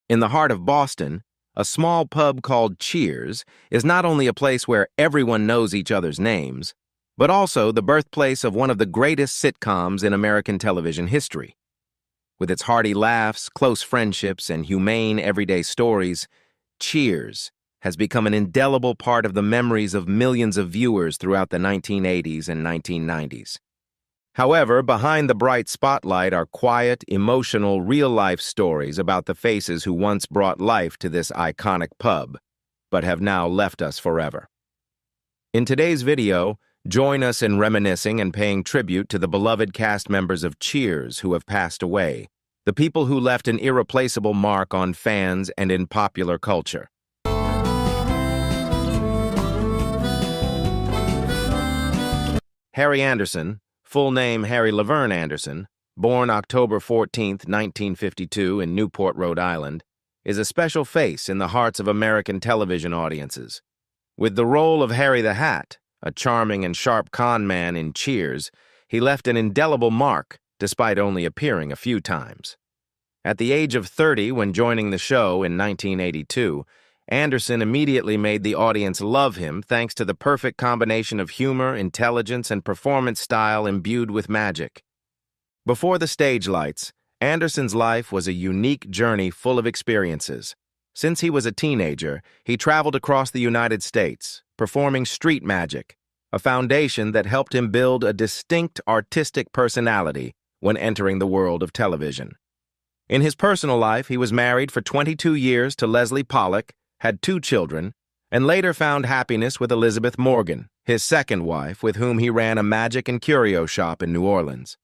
In the heart of Boston, a small pub called Cheers is not only a place where everyone knows each other's names, but also the birthplace of one of the greatest sitcoms in American television history. With its hearty laughs, close friendships, and humane everyday stories, Cheers has become an indelible part of the memories of millions of viewers throughout the 1980s and 1990s. However, behind the bright spotlight are quiet, emotional, real-life stories about the faces who once brought life to this iconic pub, but have now left us forever. In today's video, join us in reminiscing and paying tribute to the beloved cast members of Cheers who have passed away, the people who left an irreplaceable mark on fans and in popular culture. Harry Anderson, full name Harry Laverne Anderson, born October 14, 1952 in Newport, Rhode Island, is a special face in the hearts of American television audiences. With the role of Harry the Hat, a charming and sharp con man in Cheers, he left an indelible mark despite only appearing a few times. At the age of 30 when joining the show in 1982, Anderson immediately made the audience love him thanks to the perfect combination of humor, intelligence, and performance style imbued with magic. Before the stage lights, Anderson's life was a unique journey full of experiences. Since he was a teenager, he traveled across the United States, performing street magic, a foundation that helped him build a distinct artistic personality when entering the world of television. In his personal life, he was married for 22 years to Leslie Pollock, had 2 children, and later found happiness with Elizabeth Morgan, his second wife, with whom he ran a magic and curio shop in New Orleans.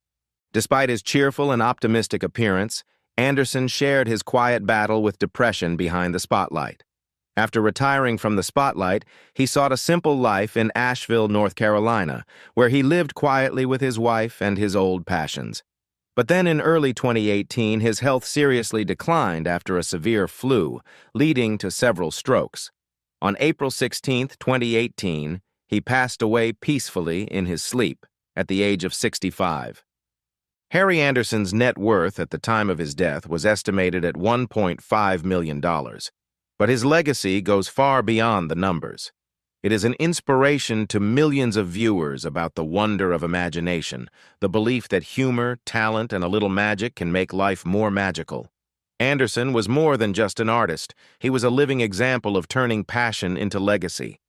Despite his cheerful and optimistic appearance, Anderson shared his quiet battle with depression behind the spotlight. After retiring from the spotlight, he sought a simple life in Asheville, North Carolina, where he lived quietly with his wife and his old passions. But then in early 2018, his health seriously declined after a severe flu, leading to several strokes. On April 16, 2018, he passed away peacefully in his sleep at the age of 65. Harry Anderson's net worth at the time of his death was estimated at $1.5 million, but his legacy goes far beyond the numbers. It is an inspiration to millions of viewers about the wonder of imagination, the belief that humor, talent, and a little magic can make life more magical. Anderson was more than just an artist. He was a living example of turning passion into legacy.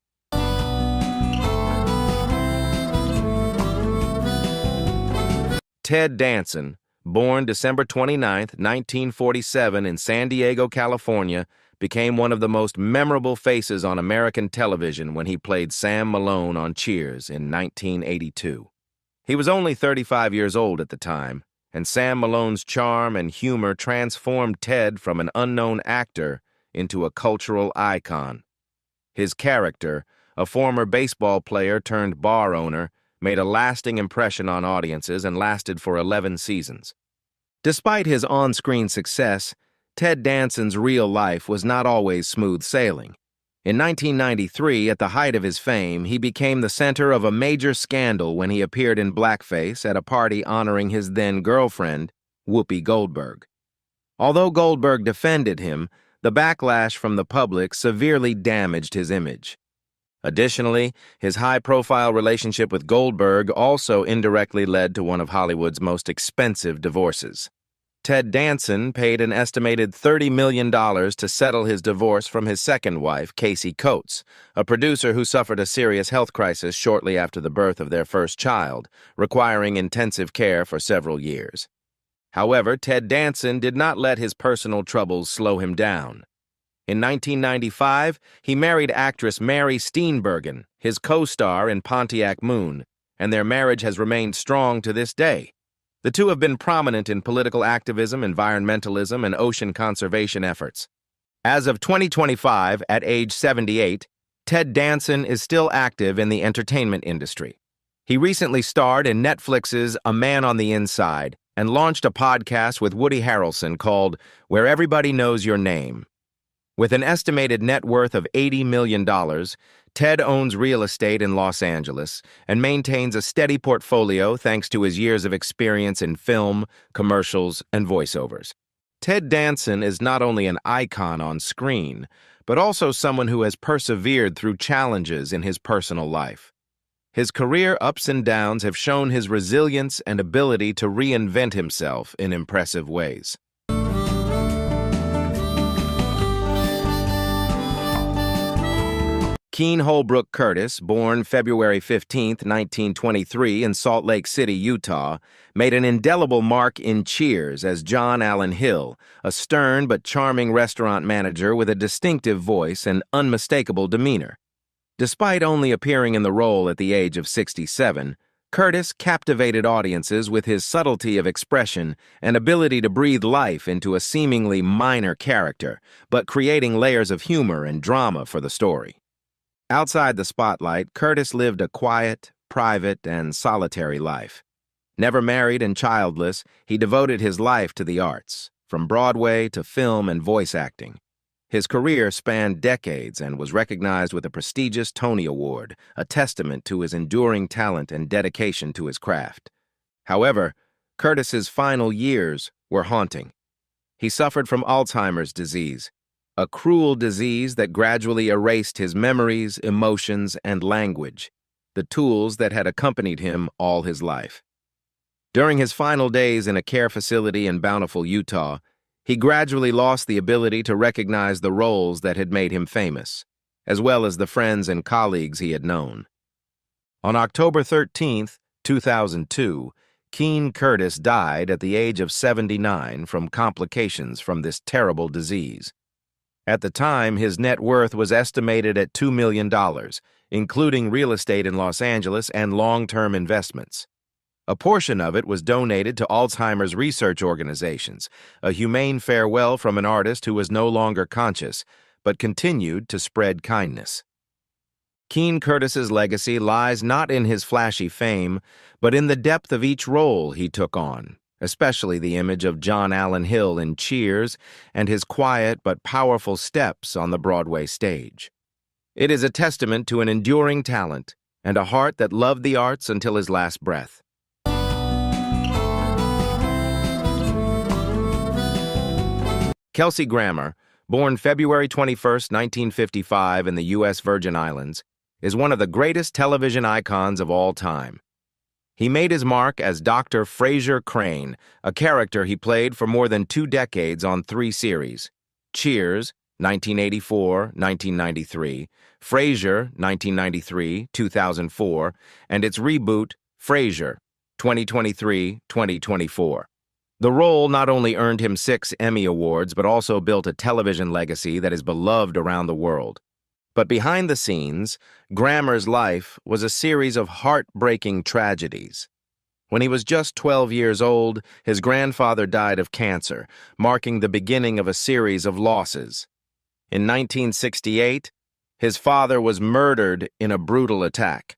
Ted Dansen, born December 29, 1947 in San Diego, California, became one of the most memorable faces on American television when he played Sam Malone on Cheers in 1982. He was only 35 years old at the time, and Sam Malone's charm and humor transformed Ted from an unknown actor into a cultural icon. His character, a former baseball player turned bar owner, made a lasting impression on audiences and lasted for 11 seasons. Despite his on-screen success, Ted Dansen's real life was not always smooth sailing. In 1993, at the height of his fame, he became the center of a major scandal when he appeared in blackface at a party honoring his then-girlfriend, Whoopi Goldberg. Although Goldberg defended him, the backlash from the public severely damaged his image. Additionally, his high-profile relationship with Goldberg also indirectly led to one of Hollywood's most expensive divorces. Ted Dansen paid an estimated $30 million to settle his divorce from his second wife, Casey Coates, a producer who suffered a serious health crisis shortly after the birth of their first child, requiring intensive care for several years. However, Ted Dansen did not let his personal troubles slow him down. In 1995, he married actress Mary Steenburgen, his co-star in Pontiac Moon, and their marriage has remained strong to this day. The two have been prominent in political activism, environmentalism, and ocean conservation efforts. As of 2025, at age 78, Ted Dansen is still active in the entertainment industry. He recently starred in Netflix's A Man on the Inside and launched a podcast with Woody Harrelson called Where Everybody Knows Your Name. With an estimated net worth of $80 million, Ted owns real estate in Los Angeles and maintains a steady portfolio thanks to his years of experience in film, commercials, and voiceovers. Ted Dansen is not only an icon on screen, but also someone who has persevered through challenges in his personal life. His career ups and downs have shown his resilience and ability to reinvent himself in impressive ways. Keenan Curtis, born February 15, 1923 in Salt Lake City, Utah, made an indelible mark in Cheers as John Allen Hill, a stern but charming restaurant manager with a distinctive voice and unmistakable demeanor. Despite only appearing in the role at the age of 67, Curtis captivated audiences with his subtlety of expression and ability to breathe life into a seemingly minor character, but creating layers of humor and drama for the story. Outside the spotlight, Curtis lived a quiet, private, and solitary life. Never married and childless, he devoted his life to the arts, from Broadway to film and voice acting. His career spanned decades and was recognized with a prestigious Tony Award, a testament to his enduring talent and dedication to his craft. However, Curtis's final years were haunting. He suffered from Alzheimer's disease, a cruel disease that gradually erased his memories, emotions, and language, the tools that had accompanied him all his life. During his final days in a care facility in Bountiful, Utah, he gradually lost the ability to recognize the roles that had made him famous, as well as the friends and colleagues he had known. On October 13, 2002, Keenan Curtis died at the age of 79 from complications from this terrible disease. At the time, his net worth was estimated at $2 million, including real estate in Los Angeles and long-term investments. A portion of it was donated to Alzheimer's research organizations, a humane farewell from an artist who was no longer conscious, but continued to spread kindness. Keenan Curtis's legacy lies not in his flashy fame, but in the depth of each role he took on, especially the image of John Allen Hill in Cheers and his quiet but powerful steps on the Broadway stage. It is a testament to an enduring talent and a heart that loved the arts until his last breath. Kelsey Grammar, born February 21, 1955 in the U.S. Virgin Islands, is one of the greatest television icons of all time. He made his mark as Dr. Fraser Crane, a character he played for more than 2 decades on 3 series: Cheers, 1984, 1993, Frasier, 1993, 2004, and its reboot, Frasier, 2023-2024. The role not only earned him 6 Emmy Awards, but also built a television legacy that is beloved around the world. But behind the scenes, Grammar's life was a series of heartbreaking tragedies. When he was just 12 years old, his grandfather died of cancer, marking the beginning of a series of losses. In 1968, his father was murdered in a brutal attack.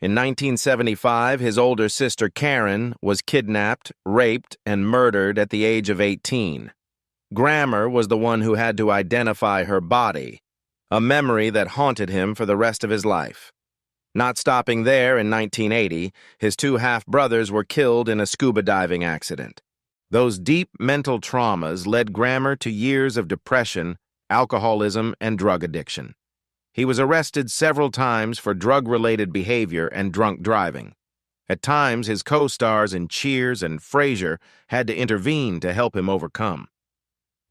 In 1975, his older sister Karen was kidnapped, raped, and murdered at the age of 18. Grammar was the one who had to identify her body, a memory that haunted him for the rest of his life. Not stopping there, in 1980, his 2 half-brothers were killed in a scuba diving accident. Those deep mental traumas led Grammar to years of depression, alcoholism, and drug addiction. He was arrested several times for drug-related behavior and drunk driving. At times, his co-stars in Cheers and Frasier had to intervene to help him overcome.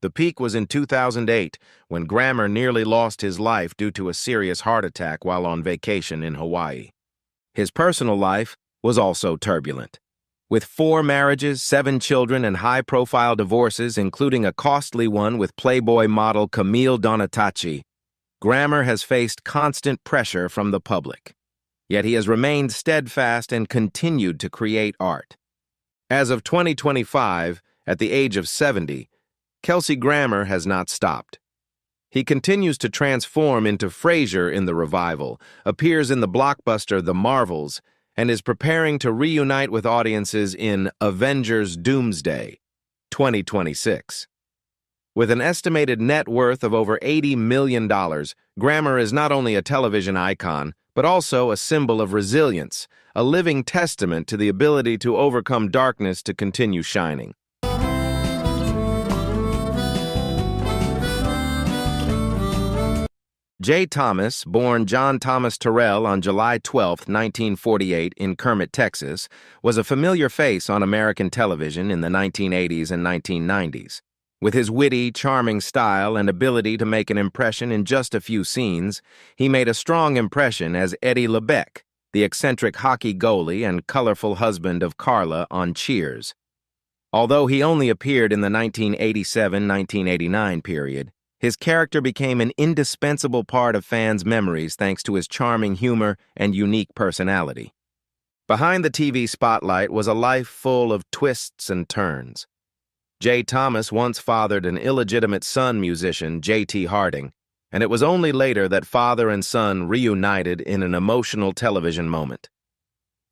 The peak was in 2008, when Grammar nearly lost his life due to a serious heart attack while on vacation in Hawaii. His personal life was also turbulent. With 4 marriages, 7 children, and high-profile divorces, including a costly one with Playboy model Camille Donatacci, Grammar has faced constant pressure from the public. Yet he has remained steadfast and continued to create art. As of 2025, at the age of 70, Kelsey Grammar has not stopped. He continues to transform into Frasier in the revival, appears in the blockbuster The Marvels, and is preparing to reunite with audiences in Avengers Doomsday, 2026. With an estimated net worth of over $80 million, Grammar is not only a television icon, but also a symbol of resilience, a living testament to the ability to overcome darkness to continue shining. J. Thomas, born John Thomas Terrell on July 12, 1948, in Kermit, Texas, was a familiar face on American television in the 1980s and 1990s. With his witty, charming style and ability to make an impression in just a few scenes, he made a strong impression as Eddie LeBec, the eccentric hockey goalie and colorful husband of Carla on Cheers. Although he only appeared in the 1987-1989 period, his character became an indispensable part of fans' memories thanks to his charming humor and unique personality. Behind the TV spotlight was a life full of twists and turns. J. Thomas once fathered an illegitimate son musician, J.T. Harding, and it was only later that father and son reunited in an emotional television moment.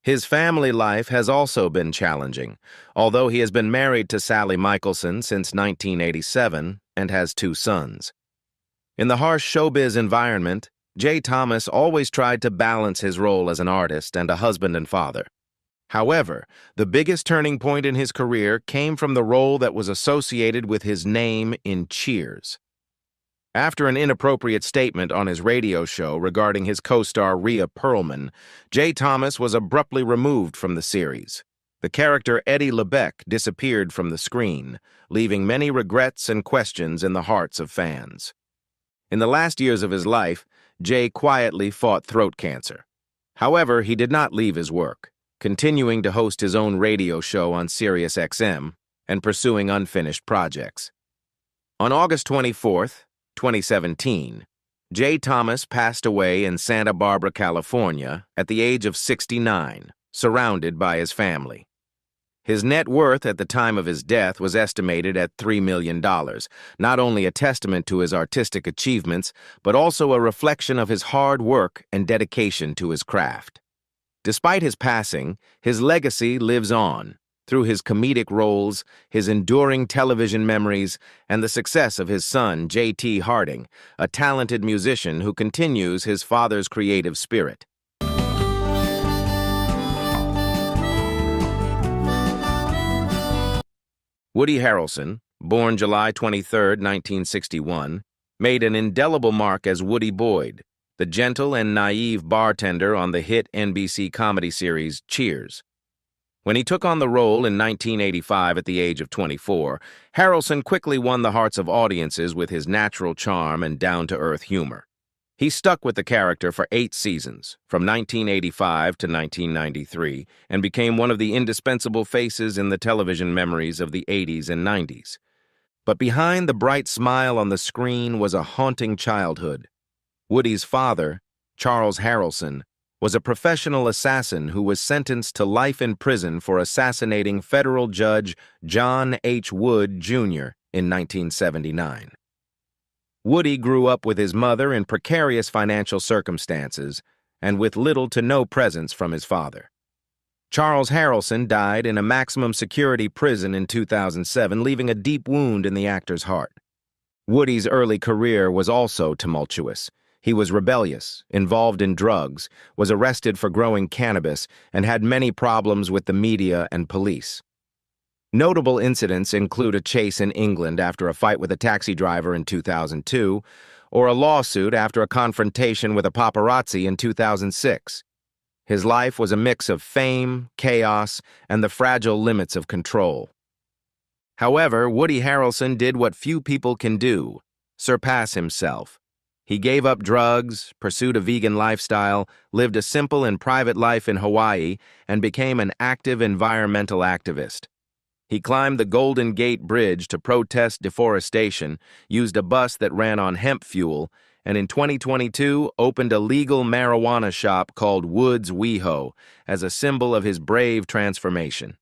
His family life has also been challenging, although he has been married to Sally Michelson since 1987 and has 2 sons. In the harsh showbiz environment, J. Thomas always tried to balance his role as an artist and a husband and father. However, the biggest turning point in his career came from the role that was associated with his name in Cheers. After an inappropriate statement on his radio show regarding his co-star Ria Pearlman, J. Thomas was abruptly removed from the series. The character Eddie LeBec disappeared from the screen, leaving many regrets and questions in the hearts of fans. In the last years of his life, Jay quietly fought throat cancer. However, he did not leave his work, continuing to host his own radio show on Sirius XM and pursuing unfinished projects. On August 24th, 2017, J. Thomas passed away in Santa Barbara, California, at the age of 69, surrounded by his family. His net worth at the time of his death was estimated at $3 million, not only a testament to his artistic achievements, but also a reflection of his hard work and dedication to his craft. Despite his passing, his legacy lives on, through his comedic roles, his enduring television memories, and the success of his son, J.T. Harding, a talented musician who continues his father's creative spirit. Woody Harrelson, born July 23, 1961, made an indelible mark as Woody Boyd, the gentle and naive bartender on the hit NBC comedy series Cheers. When he took on the role in 1985 at the age of 24, Harrelson quickly won the hearts of audiences with his natural charm and down-to-earth humor. He stuck with the character for 8 seasons, from 1985 to 1993, and became one of the indispensable faces in the television memories of the 80s and 90s. But behind the bright smile on the screen was a haunting childhood. Woody's father, Charles Harrelson, was a professional assassin who was sentenced to life in prison for assassinating federal judge John H. Wood, Jr. in 1979. Woody grew up with his mother in precarious financial circumstances and with little to no presence from his father. Charles Harrelson died in a maximum security prison in 2007, leaving a deep wound in the actor's heart. Woody's early career was also tumultuous. He was rebellious, involved in drugs, was arrested for growing cannabis, and had many problems with the media and police. Notable incidents include a chase in England after a fight with a taxi driver in 2002, or a lawsuit after a confrontation with a paparazzi in 2006. His life was a mix of fame, chaos, and the fragile limits of control. However, Woody Harrelson did what few people can do: surpass himself. He gave up drugs, pursued a vegan lifestyle, lived a simple and private life in Hawaii, and became an active environmental activist. He climbed the Golden Gate Bridge to protest deforestation, used a bus that ran on hemp fuel, and in 2022 opened a legal marijuana shop called Woods WeHo as a symbol of his brave transformation.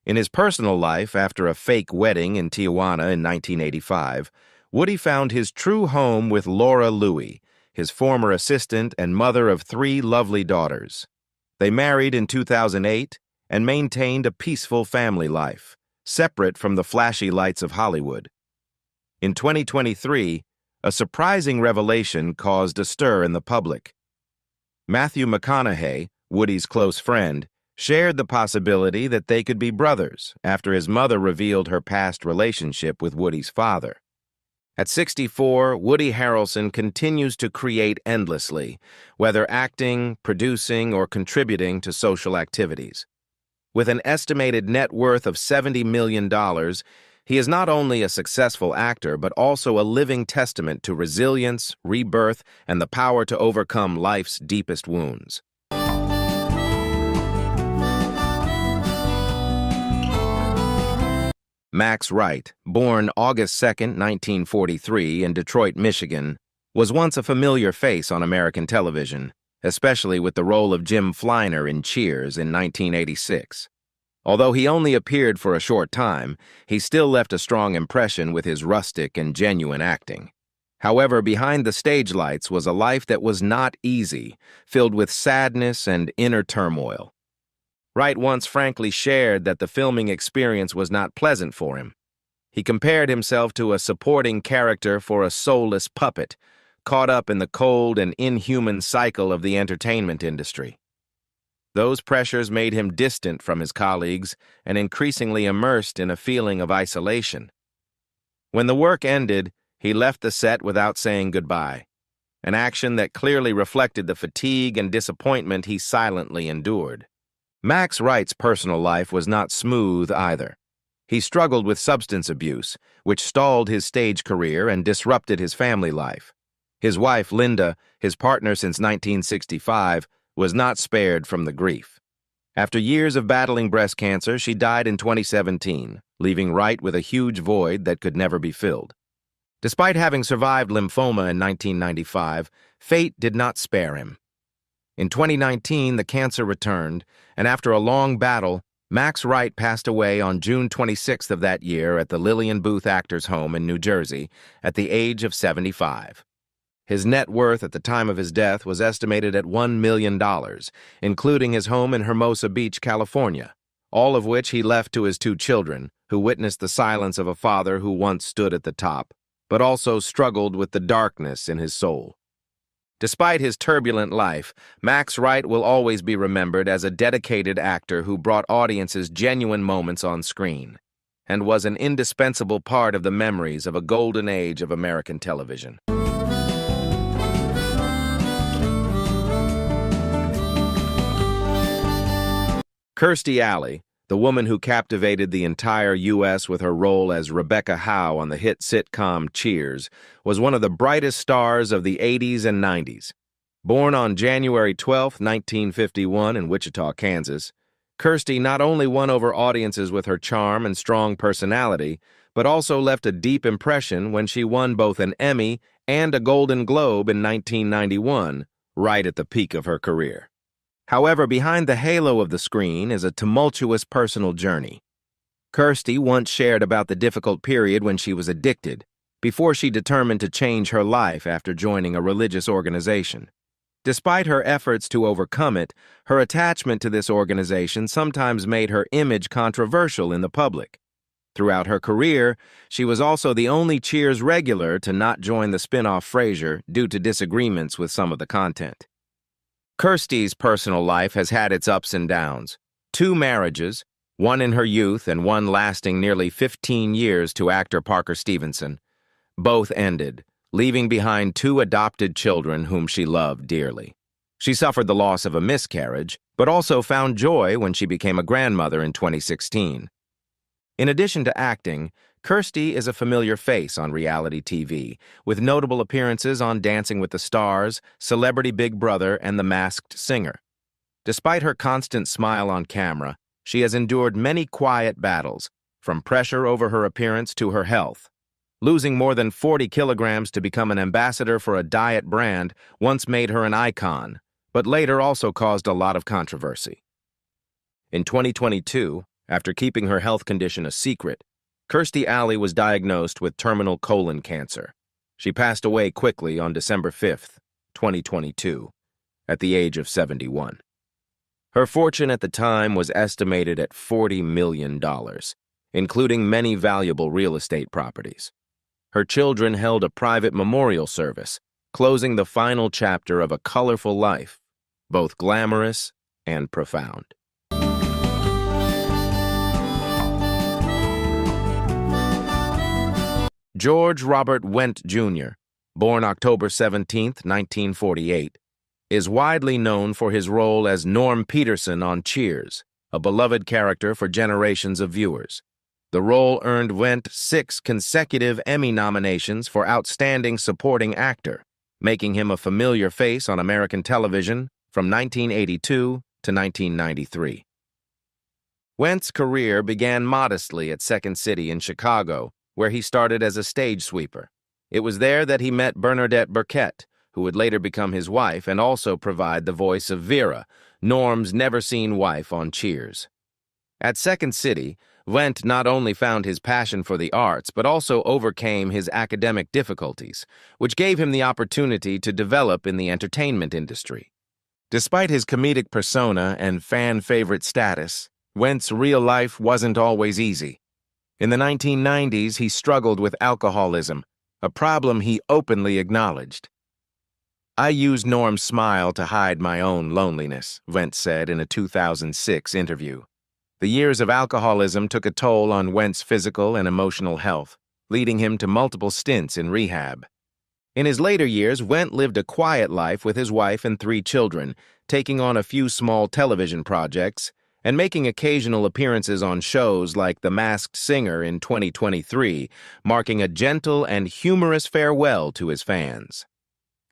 In his personal life, after a fake wedding in Tijuana in 1985, Woody found his true home with Laura Louie, his former assistant and mother of 3 lovely daughters. They married in 2008 and maintained a peaceful family life, separate from the flashy lights of Hollywood. In 2023, a surprising revelation caused a stir in the public. Matthew McConaughey, Woody's close friend, shared the possibility that they could be brothers after his mother revealed her past relationship with Woody's father. At 64, Woody Harrelson continues to create endlessly, whether acting, producing, or contributing to social activities. With an estimated net worth of $70 million, he is not only a successful actor, but also a living testament to resilience, rebirth, and the power to overcome life's deepest wounds. Max Wright, born August 2, 1943, in Detroit, Michigan, was once a familiar face on American television, especially with the role of Jim Fleiner in Cheers in 1986. Although he only appeared for a short time, he still left a strong impression with his rustic and genuine acting. However, behind the stage lights was a life that was not easy, filled with sadness and inner turmoil. Wright once frankly shared that the filming experience was not pleasant for him. He compared himself to a supporting character for a soulless puppet, caught up in the cold and inhuman cycle of the entertainment industry. Those pressures made him distant from his colleagues and increasingly immersed in a feeling of isolation. When the work ended, he left the set without saying goodbye, an action that clearly reflected the fatigue and disappointment he silently endured. Max Wright's personal life was not smooth either. He struggled with substance abuse, which stalled his stage career and disrupted his family life. His wife, Linda, his partner since 1965, was not spared from the grief. After years of battling breast cancer, she died in 2017, leaving Wright with a huge void that could never be filled. Despite having survived lymphoma in 1995, fate did not spare him. In 2019, the cancer returned, and after a long battle, Max Wright passed away on June 26th of that year at the Lillian Booth Actors Home in New Jersey at the age of 75. His net worth at the time of his death was estimated at $1 million, including his home in Hermosa Beach, California, all of which he left to his two children, who witnessed the silence of a father who once stood at the top, but also struggled with the darkness in his soul. Despite his turbulent life, Max Wright will always be remembered as a dedicated actor who brought audiences genuine moments on screen, and was an indispensable part of the memories of a golden age of American television. Kirstie Alley, the woman who captivated the entire U.S. with her role as Rebecca Howe on the hit sitcom Cheers, was one of the brightest stars of the 80s and 90s. Born on January 12, 1951 in Wichita, Kansas, Kirstie not only won over audiences with her charm and strong personality, but also left a deep impression when she won both an Emmy and a Golden Globe in 1991, right at the peak of her career. However, behind the halo of the screen is a tumultuous personal journey. Kirstie once shared about the difficult period when she was addicted, before she determined to change her life after joining a religious organization. Despite her efforts to overcome it, her attachment to this organization sometimes made her image controversial in the public. Throughout her career, she was also the only Cheers regular to not join the spin-off Frasier due to disagreements with some of the content. Kirstie's personal life has had its ups and downs. 2 marriages, one in her youth and one lasting nearly 15 years to actor Parker Stevenson, both ended, leaving behind 2 adopted children whom she loved dearly. She suffered the loss of a miscarriage, but also found joy when she became a grandmother in 2016. In addition to acting, Kirstie is a familiar face on reality TV, with notable appearances on Dancing with the Stars, Celebrity Big Brother, and The Masked Singer. Despite her constant smile on camera, she has endured many quiet battles, from pressure over her appearance to her health. Losing more than 40 kilograms to become an ambassador for a diet brand once made her an icon, but later also caused a lot of controversy. In 2022, after keeping her health condition a secret, Kirstie Alley was diagnosed with terminal colon cancer. She passed away quickly on December 5, 2022, at the age of 71. Her fortune at the time was estimated at $40 million, including many valuable real estate properties. Her children held a private memorial service, closing the final chapter of a colorful life, both glamorous and profound. George Robert Wendt, Jr., born October 17, 1948, is widely known for his role as Norm Peterson on Cheers, a beloved character for generations of viewers. The role earned Wendt 6 consecutive Emmy nominations for Outstanding Supporting Actor, making him a familiar face on American television from 1982 to 1993. Wendt's career began modestly at Second City in Chicago, where he started as a stage sweeper. It was there that he met Bernadette Burkett, who would later become his wife and also provide the voice of Vera, Norm's never-seen wife on Cheers. At Second City, Wendt not only found his passion for the arts, but also overcame his academic difficulties, which gave him the opportunity to develop in the entertainment industry. Despite his comedic persona and fan-favorite status, Wendt's real life wasn't always easy. In the 1990s, he struggled with alcoholism, a problem he openly acknowledged. "I used Norm's smile to hide my own loneliness," Wendt said in a 2006 interview. The years of alcoholism took a toll on Wendt's physical and emotional health, leading him to multiple stints in rehab. In his later years, Wendt lived a quiet life with his wife and 3 children, taking on a few small television projects and making occasional appearances on shows like The Masked Singer in 2023, marking a gentle and humorous farewell to his fans.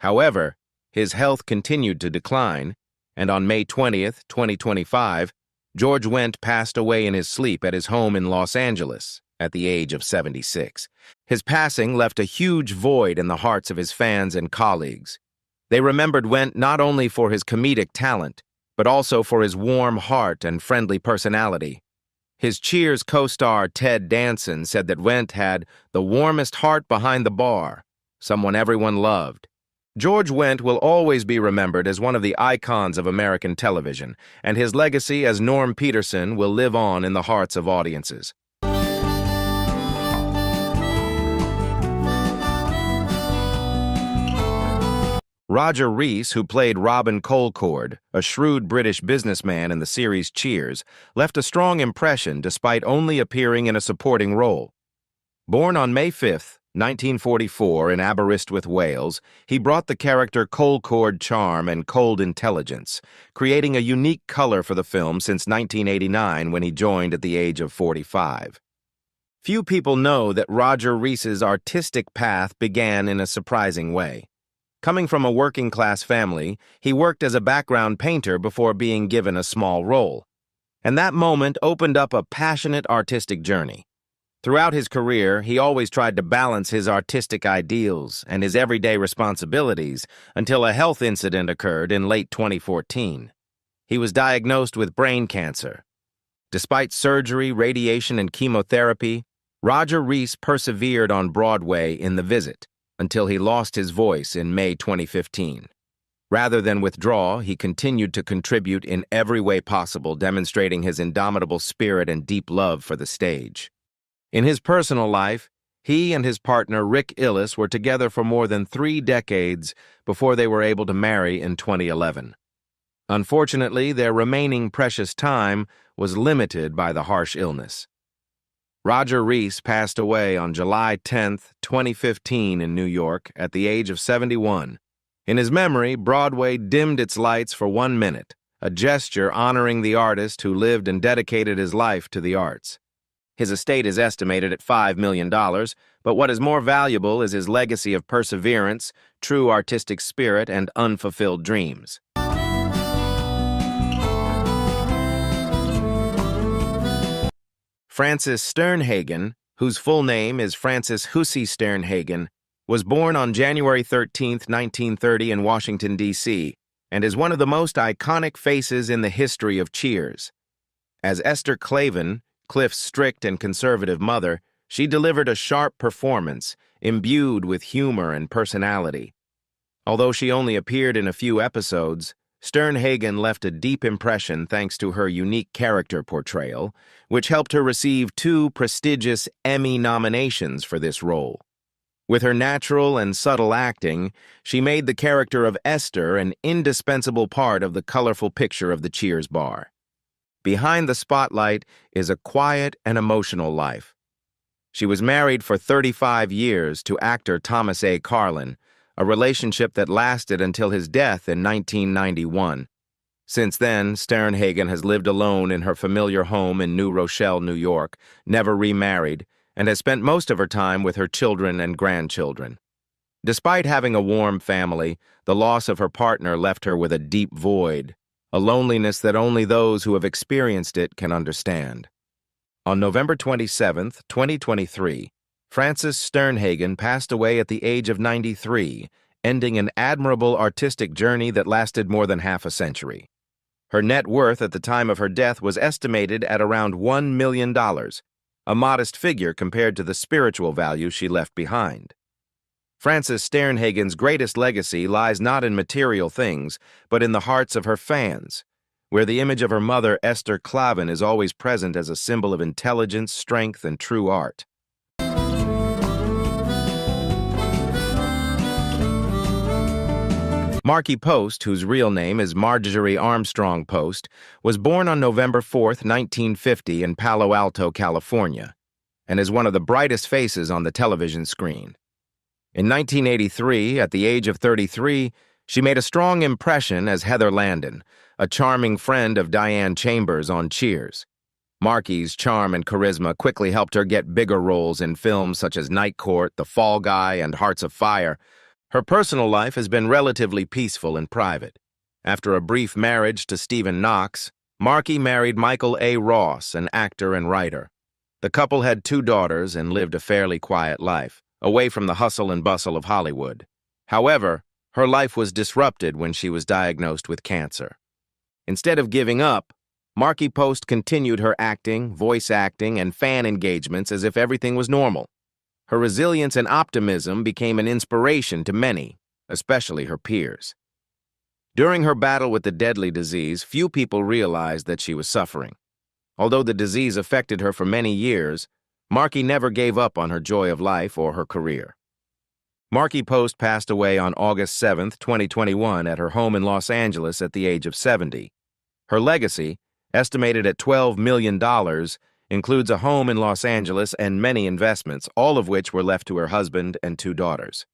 However, his health continued to decline, and on May 20th, 2025, George Wendt passed away in his sleep at his home in Los Angeles at the age of 76. His passing left a huge void in the hearts of his fans and colleagues. They remembered Wendt not only for his comedic talent, but also for his warm heart and friendly personality. His Cheers co-star Ted Dansen said that Wendt had the warmest heart behind the bar, someone everyone loved. George Wendt will always be remembered as one of the icons of American television, and his legacy as Norm Peterson will live on in the hearts of audiences. Roger Rees, who played Robin Colcord, a shrewd British businessman in the series Cheers, left a strong impression despite only appearing in a supporting role. Born on May 5, 1944 in Aberystwyth, Wales, he brought the character Colcord charm and cold intelligence, creating a unique color for the film since 1989 when he joined at the age of 45. Few people know that Roger Rees's artistic path began in a surprising way. Coming from a working-class family, he worked as a background painter before being given a small role. And that moment opened up a passionate artistic journey. Throughout his career, he always tried to balance his artistic ideals and his everyday responsibilities until a health incident occurred in late 2014. He was diagnosed with brain cancer. Despite surgery, radiation, and chemotherapy, Roger Rees persevered on Broadway in The Visit until he lost his voice in May 2015. Rather than withdraw, he continued to contribute in every way possible, demonstrating his indomitable spirit and deep love for the stage. In his personal life, he and his partner Rick Illis were together for more than 3 decades before they were able to marry in 2011. Unfortunately, their remaining precious time was limited by the harsh illness. Roger Rees passed away on July 10, 2015 in New York at the age of 71. In his memory, Broadway dimmed its lights for 1 minute, a gesture honoring the artist who lived and dedicated his life to the arts. His estate is estimated at $5 million, but what is more valuable is his legacy of perseverance, true artistic spirit, and unfulfilled dreams. Francis Sternhagen, whose full name is Francis Hussey Sternhagen, was born on January 13, 1930 in Washington, D.C., and is one of the most iconic faces in the history of Cheers. As Esther Klavan, Cliff's strict and conservative mother, she delivered a sharp performance, imbued with humor and personality. Although she only appeared in a few episodes, Sternhagen left a deep impression thanks to her unique character portrayal, which helped her receive 2 prestigious Emmy nominations for this role. With her natural and subtle acting, she made the character of Esther an indispensable part of the colorful picture of the Cheers bar. Behind the spotlight is a quiet and emotional life. She was married for 35 years to actor Thomas A. Carlin, a relationship that lasted until his death in 1991. Since then, Sternhagen has lived alone in her familiar home in New Rochelle, New York, never remarried, and has spent most of her time with her children and grandchildren. Despite having a warm family, the loss of her partner left her with a deep void, a loneliness that only those who have experienced it can understand. On November 27, 2023, Frances Sternhagen passed away at the age of 93, ending an admirable artistic journey that lasted more than half a century. Her net worth at the time of her death was estimated at around $1 million, a modest figure compared to the spiritual value she left behind. Frances Sternhagen's greatest legacy lies not in material things, but in the hearts of her fans, where the image of her mother, Esther Klavan, is always present as a symbol of intelligence, strength, and true art. Markie Post, whose real name is Marjorie Armstrong Post, was born on November 4, 1950 in Palo Alto, California, and is one of the brightest faces on the television screen. In 1983, at the age of 33, she made a strong impression as Heather Landon, a charming friend of Diane Chambers on Cheers. Markie's charm and charisma quickly helped her get bigger roles in films such as Night Court, The Fall Guy, and Hearts of Fire. Her personal life has been relatively peaceful and private. After a brief marriage to Stephen Knox, Markie married Michael A. Ross, an actor and writer. The couple had 2 daughters and lived a fairly quiet life, away from the hustle and bustle of Hollywood. However, her life was disrupted when she was diagnosed with cancer. Instead of giving up, Markie Post continued her acting, voice acting, and fan engagements as if everything was normal. Her resilience and optimism became an inspiration to many, especially her peers. During her battle with the deadly disease, few people realized that she was suffering. Although the disease affected her for many years, Markie never gave up on her joy of life or her career. Markie Post passed away on August 7, 2021, at her home in Los Angeles at the age of 70. Her legacy, estimated at $12 million, includes a home in Los Angeles and many investments, all of which were left to her husband and 2 daughters.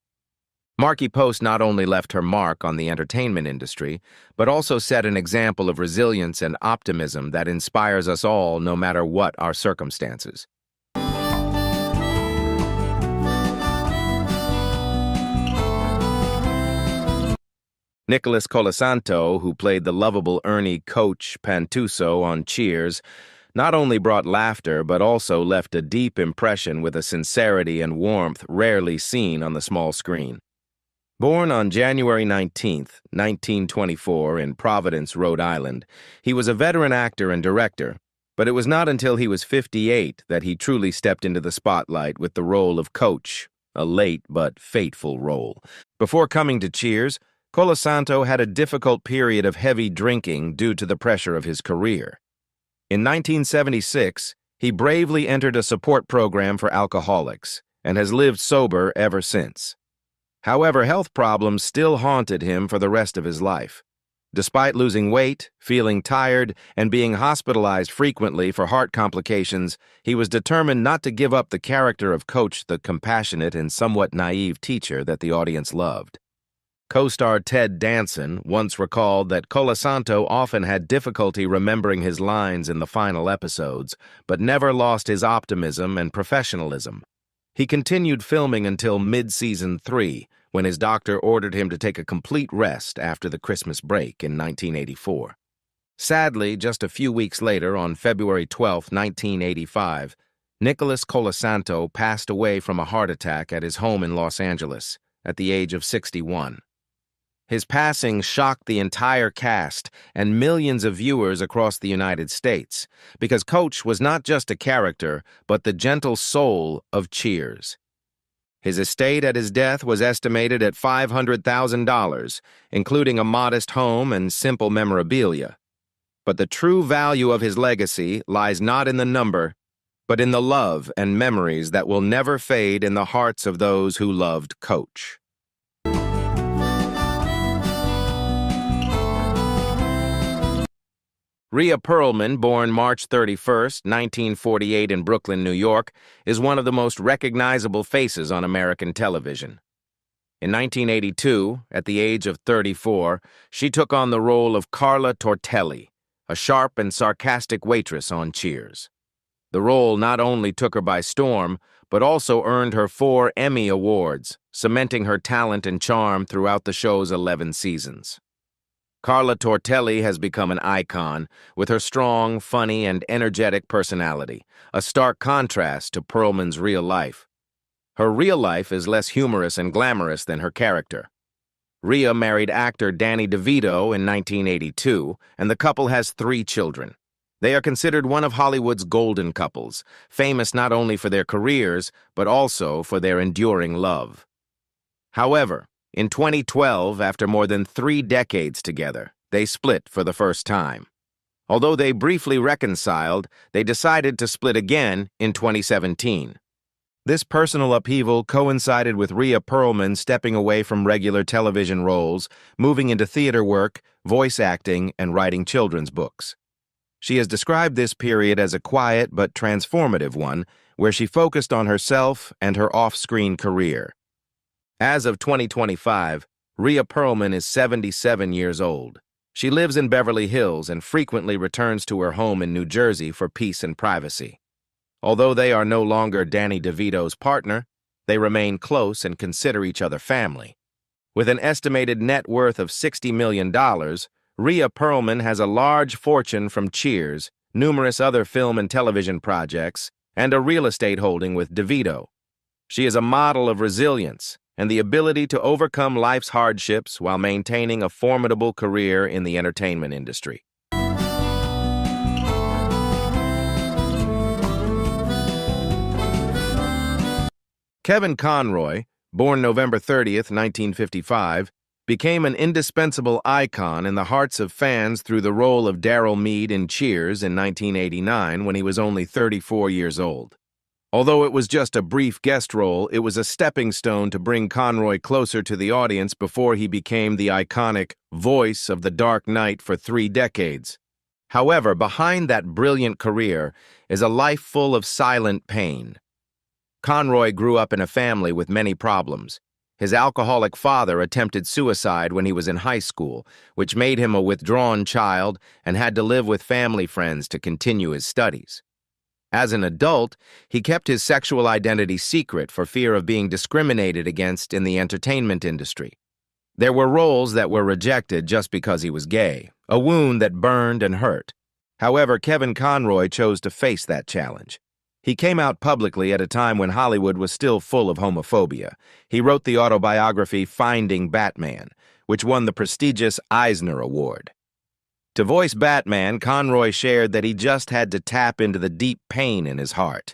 Markie Post not only left her mark on the entertainment industry, but also set an example of resilience and optimism that inspires us all no matter what our circumstances. Nicholas Kosanto, who played the lovable Ernie Coach Pantuso on Cheers, not only brought laughter but also left a deep impression with a sincerity and warmth rarely seen on the small screen. Born on January 19, 1924, in Providence, Rhode Island, he was a veteran actor and director, but it was not until he was 58 that he truly stepped into the spotlight with the role of Coach, a late but fateful role. Before coming to Cheers, Kosanto had a difficult period of heavy drinking due to the pressure of his career. In 1976, he bravely entered a support program for alcoholics and has lived sober ever since. However, health problems still haunted him for the rest of his life. Despite losing weight, feeling tired, and being hospitalized frequently for heart complications, he was determined not to give up the character of Coach, the compassionate and somewhat naive teacher that the audience loved. Co-star Ted Dansen once recalled that Kosanto often had difficulty remembering his lines in the final episodes, but never lost his optimism and professionalism. He continued filming until mid-season 3, when his doctor ordered him to take a complete rest after the Christmas break in 1984. Sadly, just a few weeks later, on February 12, 1985, Nicholas Kosanto passed away from a heart attack at his home in Los Angeles at the age of 61. His passing shocked the entire cast and millions of viewers across the United States, because Coach was not just a character, but the gentle soul of Cheers. His estate at his death was estimated at $500,000, including a modest home and simple memorabilia. But the true value of his legacy lies not in the number, but in the love and memories that will never fade in the hearts of those who loved Coach. Ria Pearlman, born March 31st, 1948 in Brooklyn, New York, is one of the most recognizable faces on American television. In 1982, at the age of 34, she took on the role of Carla Tortelli, a sharp and sarcastic waitress on Cheers. The role not only took her by storm, but also earned her 4 Emmy Awards, cementing her talent and charm throughout the show's 11 seasons. Carla Tortelli has become an icon, with her strong, funny, and energetic personality, a stark contrast to Pearlman's real life. Her real life is less humorous and glamorous than her character. Ria married actor Danny DeVito in 1982, and the couple has 3 children. They are considered one of Hollywood's golden couples, famous not only for their careers, but also for their enduring love. However, in 2012, after more than 3 decades together, they split for the first time. Although they briefly reconciled, they decided to split again in 2017. This personal upheaval coincided with Ria Pearlman stepping away from regular television roles, moving into theater work, voice acting, and writing children's books. She has described this period as a quiet but transformative one, where she focused on herself and her off-screen career. As of 2025, Ria Pearlman is 77 years old. She lives in Beverly Hills and frequently returns to her home in New Jersey for peace and privacy. Although they are no longer Danny DeVito's partner, they remain close and consider each other family. With an estimated net worth of $60 million, Ria Pearlman has a large fortune from Cheers, numerous other film and television projects, and a real estate holding with DeVito. She is a model of resilience and the ability to overcome life's hardships while maintaining a formidable career in the entertainment industry. Kevin Conroy, born November 30th, 1955, became an indispensable icon in the hearts of fans through the role of Daryl Meade in Cheers in 1989 when he was only 34 years old. Although it was just a brief guest role, it was a stepping stone to bring Conroy closer to the audience before he became the iconic voice of the Dark Knight for 3 decades. However, behind that brilliant career is a life full of silent pain. Conroy grew up in a family with many problems. His alcoholic father attempted suicide when he was in high school, which made him a withdrawn child and had to live with family friends to continue his studies. As an adult, he kept his sexual identity secret for fear of being discriminated against in the entertainment industry. There were roles that were rejected just because he was gay, a wound that burned and hurt. However, Kevin Conroy chose to face that challenge. He came out publicly at a time when Hollywood was still full of homophobia. He wrote the autobiography Finding Batman, which won the prestigious Eisner Award. To voice Batman, Conroy shared that he just had to tap into the deep pain in his heart.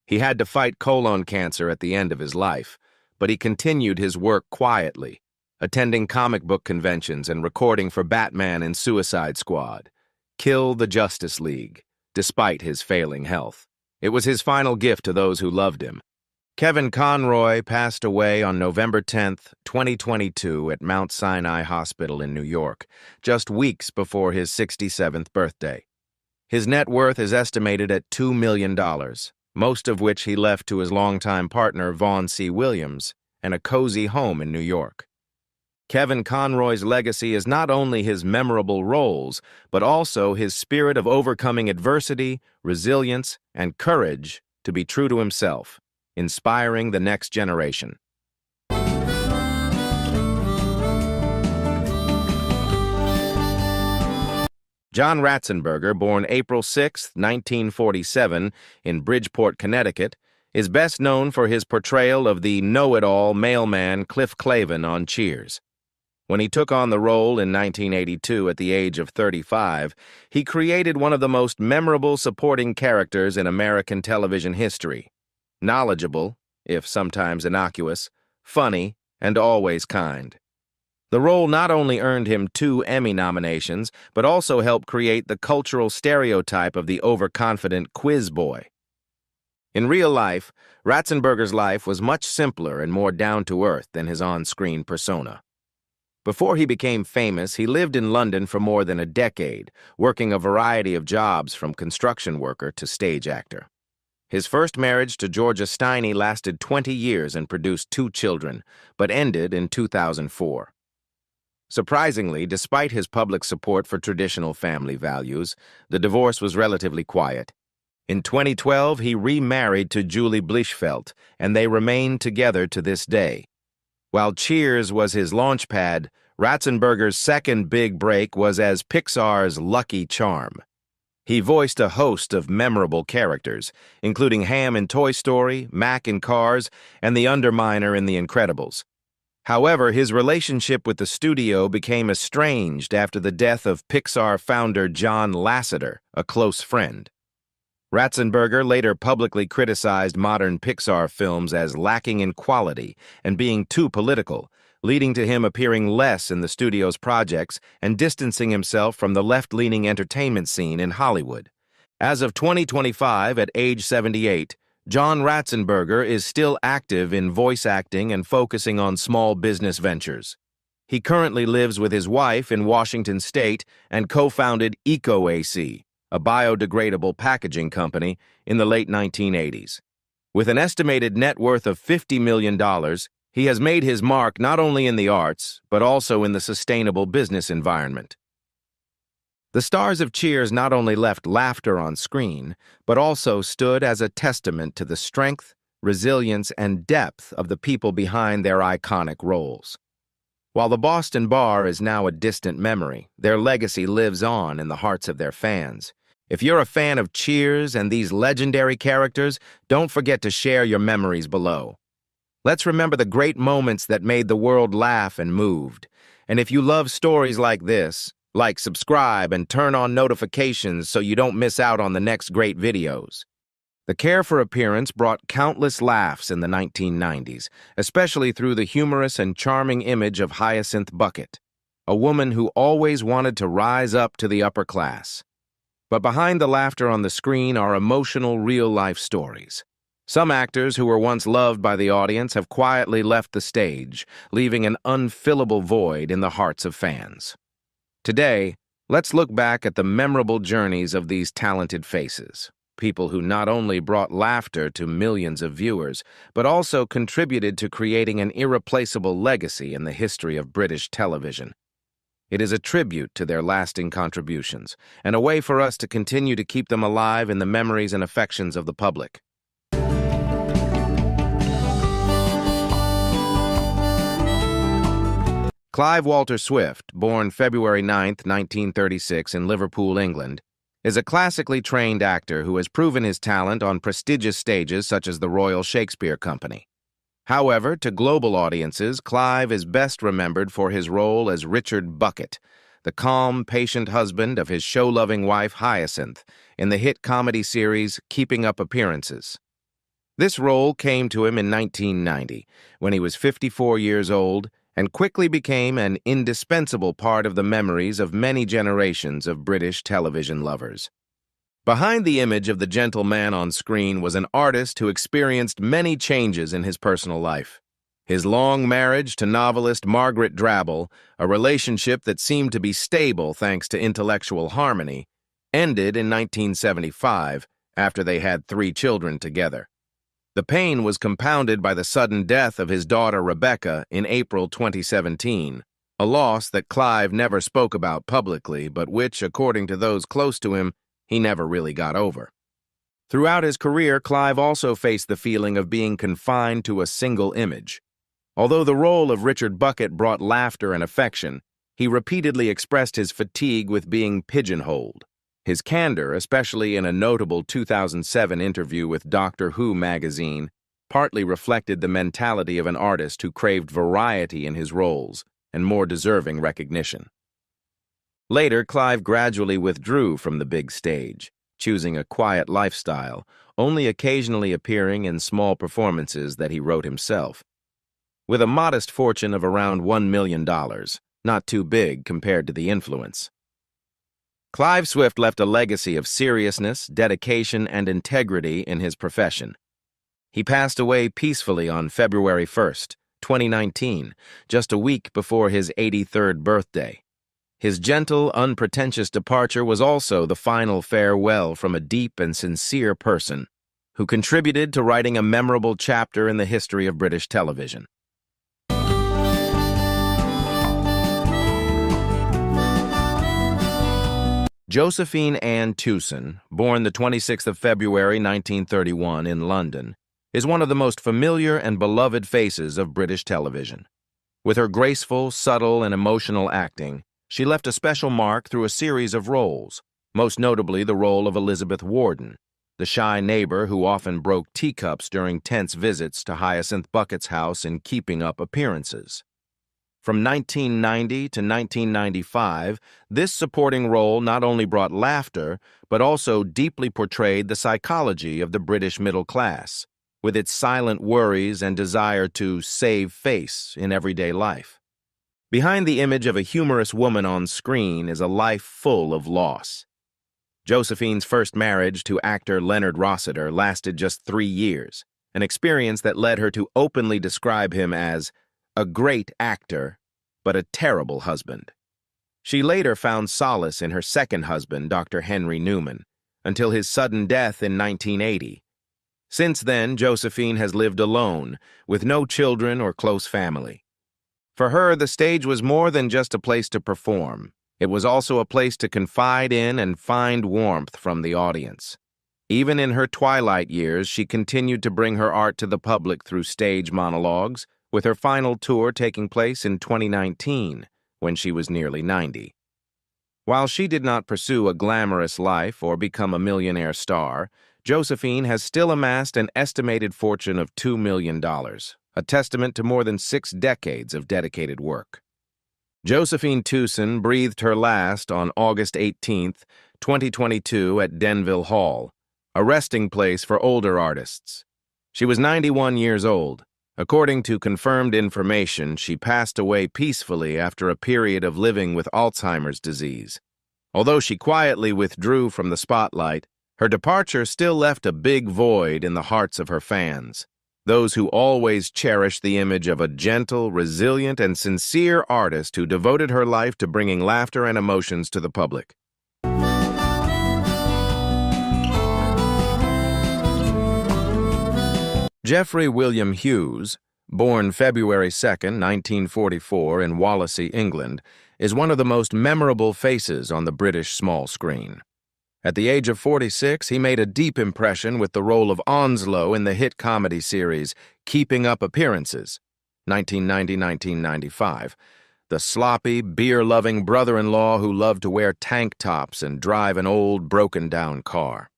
He had to fight colon cancer at the end of his life, but he continued his work quietly, attending comic book conventions and recording for Batman and Suicide Squad, Kill the Justice League, despite his failing health. It was his final gift to those who loved him. Kevin Conroy passed away on November 10, 2022 at Mount Sinai Hospital in New York, just weeks before his 67th birthday. His net worth is estimated at $2 million, most of which he left to his longtime partner Vaughn C. Williams and a cozy home in New York. Kevin Conroy's legacy is not only his memorable roles, but also his spirit of overcoming adversity, resilience, and courage to be true to himself, inspiring the next generation. John Ratzenberger, born April 6, 1947, in Bridgeport, Connecticut, is best known for his portrayal of the know-it-all mailman Cliff Clavin on Cheers. When he took on the role in 1982 at the age of 35, he created one of the most memorable supporting characters in American television history. Knowledgeable, if sometimes innocuous, funny, and always kind. The role not only earned him 2 Emmy nominations, but also helped create the cultural stereotype of the overconfident quiz boy. In real life, Ratzenberger's life was much simpler and more down-to-earth than his on-screen persona. Before he became famous, he lived in London for more than a decade, working a variety of jobs from construction worker to stage actor. His first marriage to Georgia Steiny lasted 20 years and produced 2 children, but ended in 2004. Surprisingly, despite his public support for traditional family values, the divorce was relatively quiet. In 2012, he remarried to Julie Blichfeldt, and they remain together to this day. While Cheers was his launchpad, Ratzenberger's second big break was as Pixar's Lucky Charm. He voiced a host of memorable characters, including Ham in Toy Story, Mac in Cars, and the Underminer in The Incredibles. However, his relationship with the studio became estranged after the death of Pixar founder John Lasseter, a close friend. Ratzenberger later publicly criticized modern Pixar films as lacking in quality and being too political, leading to him appearing less in the studio's projects and distancing himself from the left-leaning entertainment scene in Hollywood. As of 2025, at age 78, John Ratzenberger is still active in voice acting and focusing on small business ventures. He currently lives with his wife in Washington State and co-founded EcoAC, a biodegradable packaging company, in the late 1980s. With an estimated net worth of $50 million, he has made his mark not only in the arts, but also in the sustainable business environment. The stars of Cheers not only left laughter on screen, but also stood as a testament to the strength, resilience, and depth of the people behind their iconic roles. While the Boston Bar is now a distant memory, their legacy lives on in the hearts of their fans. If you're a fan of Cheers and these legendary characters, don't forget to share your memories below. Let's remember the great moments that made the world laugh and moved. And if you love stories like this, like, subscribe, and turn on notifications so you don't miss out on the next great videos. The Care for Appearance brought countless laughs in the 1990s, especially through the humorous and charming image of Hyacinth Bucket, a woman who always wanted to rise up to the upper class. But behind the laughter on the screen are emotional, real-life stories. Some actors who were once loved by the audience have quietly left the stage, leaving an unfillable void in the hearts of fans. Today, let's look back at the memorable journeys of these talented faces, people who not only brought laughter to millions of viewers, but also contributed to creating an irreplaceable legacy in the history of British television. It is a tribute to their lasting contributions, and a way for us to continue to keep them alive in the memories and affections of the public. Clive Walter Swift, born February 9, 1936 in Liverpool, England, is a classically trained actor who has proven his talent on prestigious stages such as the Royal Shakespeare Company. However, to global audiences, Clive is best remembered for his role as Richard Bucket, the calm, patient husband of his show-loving wife Hyacinth, in the hit comedy series Keeping Up Appearances. This role came to him in 1990, when he was 54 years old, and quickly became an indispensable part of the memories of many generations of British television lovers. Behind the image of the gentleman on screen was an artist who experienced many changes in his personal life. His long marriage to novelist Margaret Drabble, a relationship that seemed to be stable thanks to intellectual harmony, ended in 1975 after they had 3 children together. The pain was compounded by the sudden death of his daughter Rebecca in April 2017, a loss that Clive never spoke about publicly, but which, according to those close to him, he never really got over. Throughout his career, Clive also faced the feeling of being confined to a single image. Although the role of Richard Bucket brought laughter and affection, he repeatedly expressed his fatigue with being pigeonholed. His candor, especially in a notable 2007 interview with Doctor Who magazine, partly reflected the mentality of an artist who craved variety in his roles and more deserving recognition. Later, Clive gradually withdrew from the big stage, choosing a quiet lifestyle, only occasionally appearing in small performances that he wrote himself. With a modest fortune of around $1 million, not too big compared to the influence. Clive Swift left a legacy of seriousness, dedication, and integrity in his profession. He passed away peacefully on February 1st, 2019, just a week before his 83rd birthday. His gentle, unpretentious departure was also the final farewell from a deep and sincere person who contributed to writing a memorable chapter in the history of British television. Josephine Ann Tusen, born the 26th of February 1931 in London, is one of the most familiar and beloved faces of British television. With her graceful, subtle, and emotional acting, she left a special mark through a series of roles, most notably the role of Elizabeth Warden, the shy neighbor who often broke teacups during tense visits to Hyacinth Bucket's house in Keeping Up Appearances. From 1990 to 1995, this supporting role not only brought laughter, but also deeply portrayed the psychology of the British middle class, with its silent worries and desire to save face in everyday life. Behind the image of a humorous woman on screen is a life full of loss. Josephine's first marriage to actor Leonard Rossiter lasted just 3 years, an experience that led her to openly describe him as a great actor, but a terrible husband. She later found solace in her second husband, Dr. Henry Newman, until his sudden death in 1980. Since then, Josephine has lived alone, with no children or close family. For her, the stage was more than just a place to perform. It was also a place to confide in and find warmth from the audience. Even in her twilight years, she continued to bring her art to the public through stage monologues, with her final tour taking place in 2019, when she was nearly 90. While she did not pursue a glamorous life or become a millionaire star, Josephine has still amassed an estimated fortune of $2 million, a testament to more than 6 decades of dedicated work. Josephine Tusen breathed her last on August 18, 2022 at Denville Hall, a resting place for older artists. She was 91 years old. According to confirmed information, she passed away peacefully after a period of living with Alzheimer's disease. Although she quietly withdrew from the spotlight, her departure still left a big void in the hearts of her fans, those who always cherished the image of a gentle, resilient, and sincere artist who devoted her life to bringing laughter and emotions to the public. Geoffrey William Hughes, born February 2, 1944 in Wallasey, England, is one of the most memorable faces on the British small screen. At the age of 46, he made a deep impression with the role of Onslow in the hit comedy series Keeping Up Appearances, 1990-1995, the sloppy, beer-loving brother-in-law who loved to wear tank tops and drive an old, broken-down car.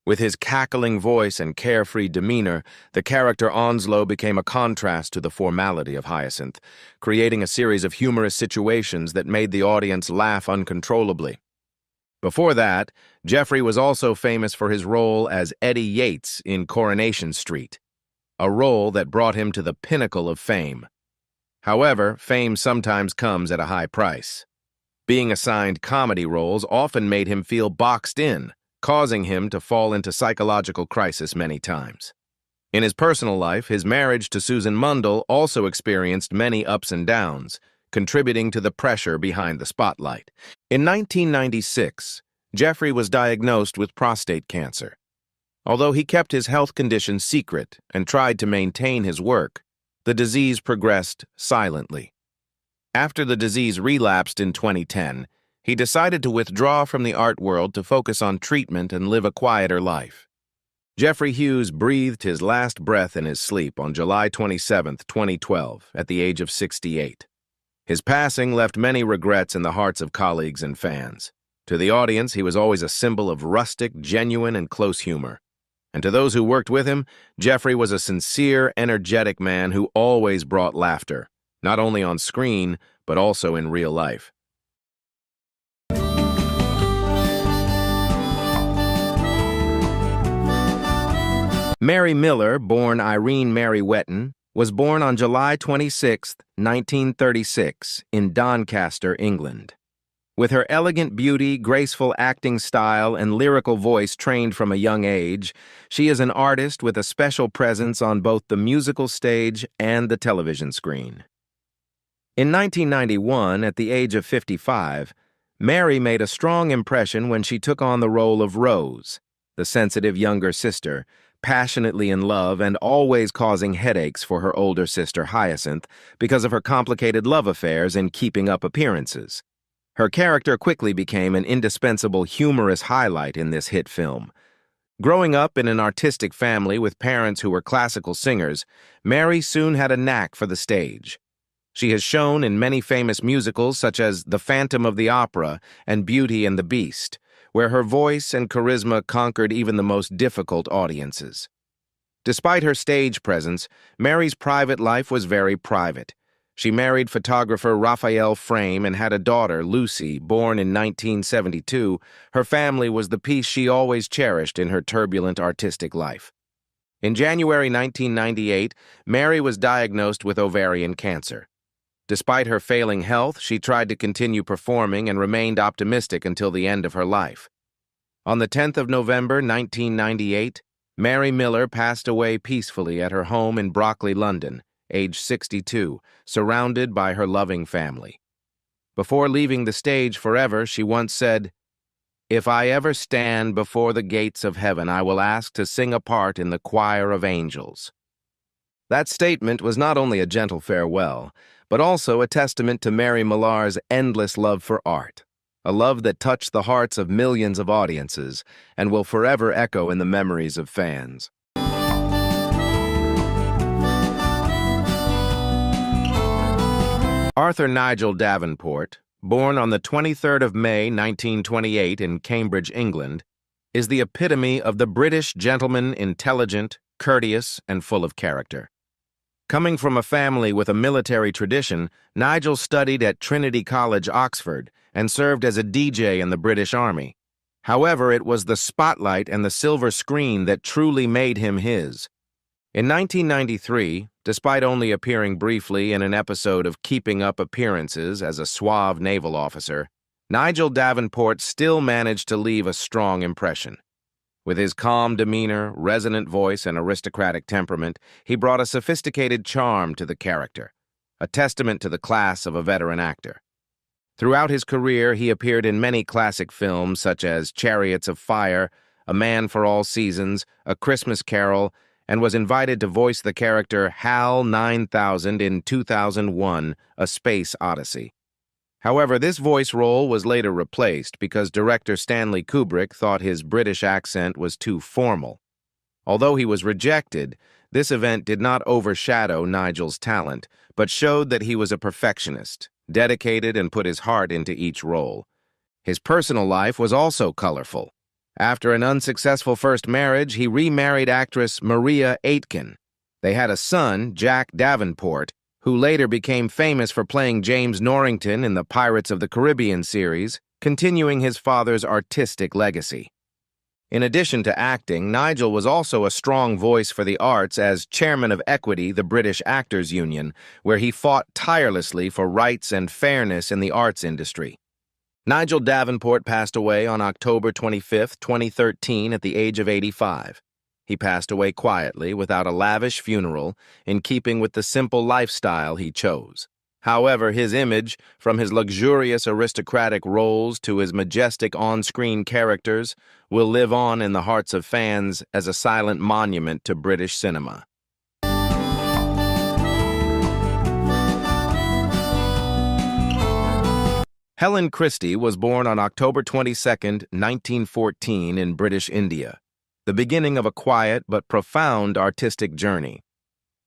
With his cackling voice and carefree demeanor, the character Onslow became a contrast to the formality of Hyacinth, creating a series of humorous situations that made the audience laugh uncontrollably. Before that, Geoffrey was also famous for his role as Eddie Yates in Coronation Street, a role that brought him to the pinnacle of fame. However, fame sometimes comes at a high price. Being assigned comedy roles often made him feel boxed in, causing him to fall into psychological crisis many times. In his personal life, his marriage to Susan Mundell also experienced many ups and downs, contributing to the pressure behind the spotlight. In 1996, Geoffrey was diagnosed with prostate cancer. Although he kept his health condition secret and tried to maintain his work, the disease progressed silently. After the disease relapsed in 2010, he decided to withdraw from the art world to focus on treatment and live a quieter life. Geoffrey Hughes breathed his last breath in his sleep on July 27, 2012, at the age of 68. His passing left many regrets in the hearts of colleagues and fans. To the audience, he was always a symbol of rustic, genuine, and close humor. And to those who worked with him, Geoffrey was a sincere, energetic man who always brought laughter, not only on screen, but also in real life. Mary Miller, born Irene Mary Wetton, was born on July 26, 1936, in Doncaster, England. With her elegant beauty, graceful acting style, and lyrical voice trained from a young age, she is an artist with a special presence on both the musical stage and the television screen. In 1991, at the age of 55, Mary made a strong impression when she took on the role of Rose, the sensitive younger sister, passionately in love and always causing headaches for her older sister Hyacinth because of her complicated love affairs and keeping up appearances. Her character quickly became an indispensable humorous highlight in this hit film. Growing up in an artistic family with parents who were classical singers, Mary soon had a knack for the stage. She has shown in many famous musicals such as The Phantom of the Opera and Beauty and the Beast, where her voice and charisma conquered even the most difficult audiences. Despite her stage presence, Mary's private life was very private. She married photographer Raphael Frame and had a daughter, Lucy, born in 1972. Her family was the piece she always cherished in her turbulent artistic life. In January 1998, Mary was diagnosed with ovarian cancer. Despite her failing health, she tried to continue performing and remained optimistic until the end of her life. On the 10th of November 1998, Mary Miller passed away peacefully at her home in Brockley, London, age 62, surrounded by her loving family. Before leaving the stage forever, she once said, "If I ever stand before the gates of heaven, I will ask to sing a part in the choir of angels." That statement was not only a gentle farewell, but also a testament to Mary Millar's endless love for art, a love that touched the hearts of millions of audiences and will forever echo in the memories of fans. Arthur Nigel Davenport, born on the 23rd of May 1928 in Cambridge, England, is the epitome of the British gentleman, intelligent, courteous, and full of character. Coming from a family with a military tradition, Nigel studied at Trinity College, Oxford, and served as a DJ in the British Army. However, it was the spotlight and the silver screen that truly made him his. In 1993, despite only appearing briefly in an episode of Keeping Up Appearances as a suave naval officer, Nigel Davenport still managed to leave a strong impression. With his calm demeanor, resonant voice, and aristocratic temperament, he brought a sophisticated charm to the character, a testament to the class of a veteran actor. Throughout his career, he appeared in many classic films such as Chariots of Fire, A Man for All Seasons, A Christmas Carol, and was invited to voice the character HAL 9000 in 2001, A Space Odyssey. However, this voice role was later replaced because director Stanley Kubrick thought his British accent was too formal. Although he was rejected, this event did not overshadow Nigel's talent, but showed that he was a perfectionist, dedicated and put his heart into each role. His personal life was also colorful. After an unsuccessful first marriage, he remarried actress Maria Aitken. They had a son, Jack Davenport, who later became famous for playing James Norrington in the Pirates of the Caribbean series, continuing his father's artistic legacy. In addition to acting, Nigel was also a strong voice for the arts as chairman of Equity, the British Actors Union, where he fought tirelessly for rights and fairness in the arts industry. Nigel Davenport passed away on October 25, 2013, at the age of 85. He passed away quietly, without a lavish funeral, in keeping with the simple lifestyle he chose. However, his image, from his luxurious aristocratic roles to his majestic on-screen characters, will live on in the hearts of fans as a silent monument to British cinema. Helen Christie was born on October 22, 1914, in British India, the beginning of a quiet but profound artistic journey.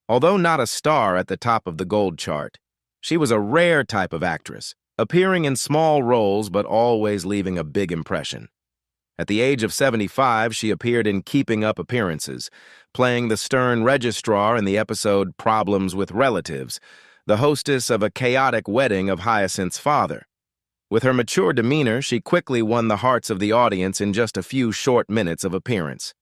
Although not a star at the top of the gold chart, she was a rare type of actress, appearing in small roles but always leaving a big impression. At the age of 75, she appeared in Keeping Up Appearances, playing the stern registrar in the episode Problems with Relatives, the hostess of a chaotic wedding of Hyacinth's father. With her mature demeanor, she quickly won the hearts of the audience in just a few short minutes of appearance.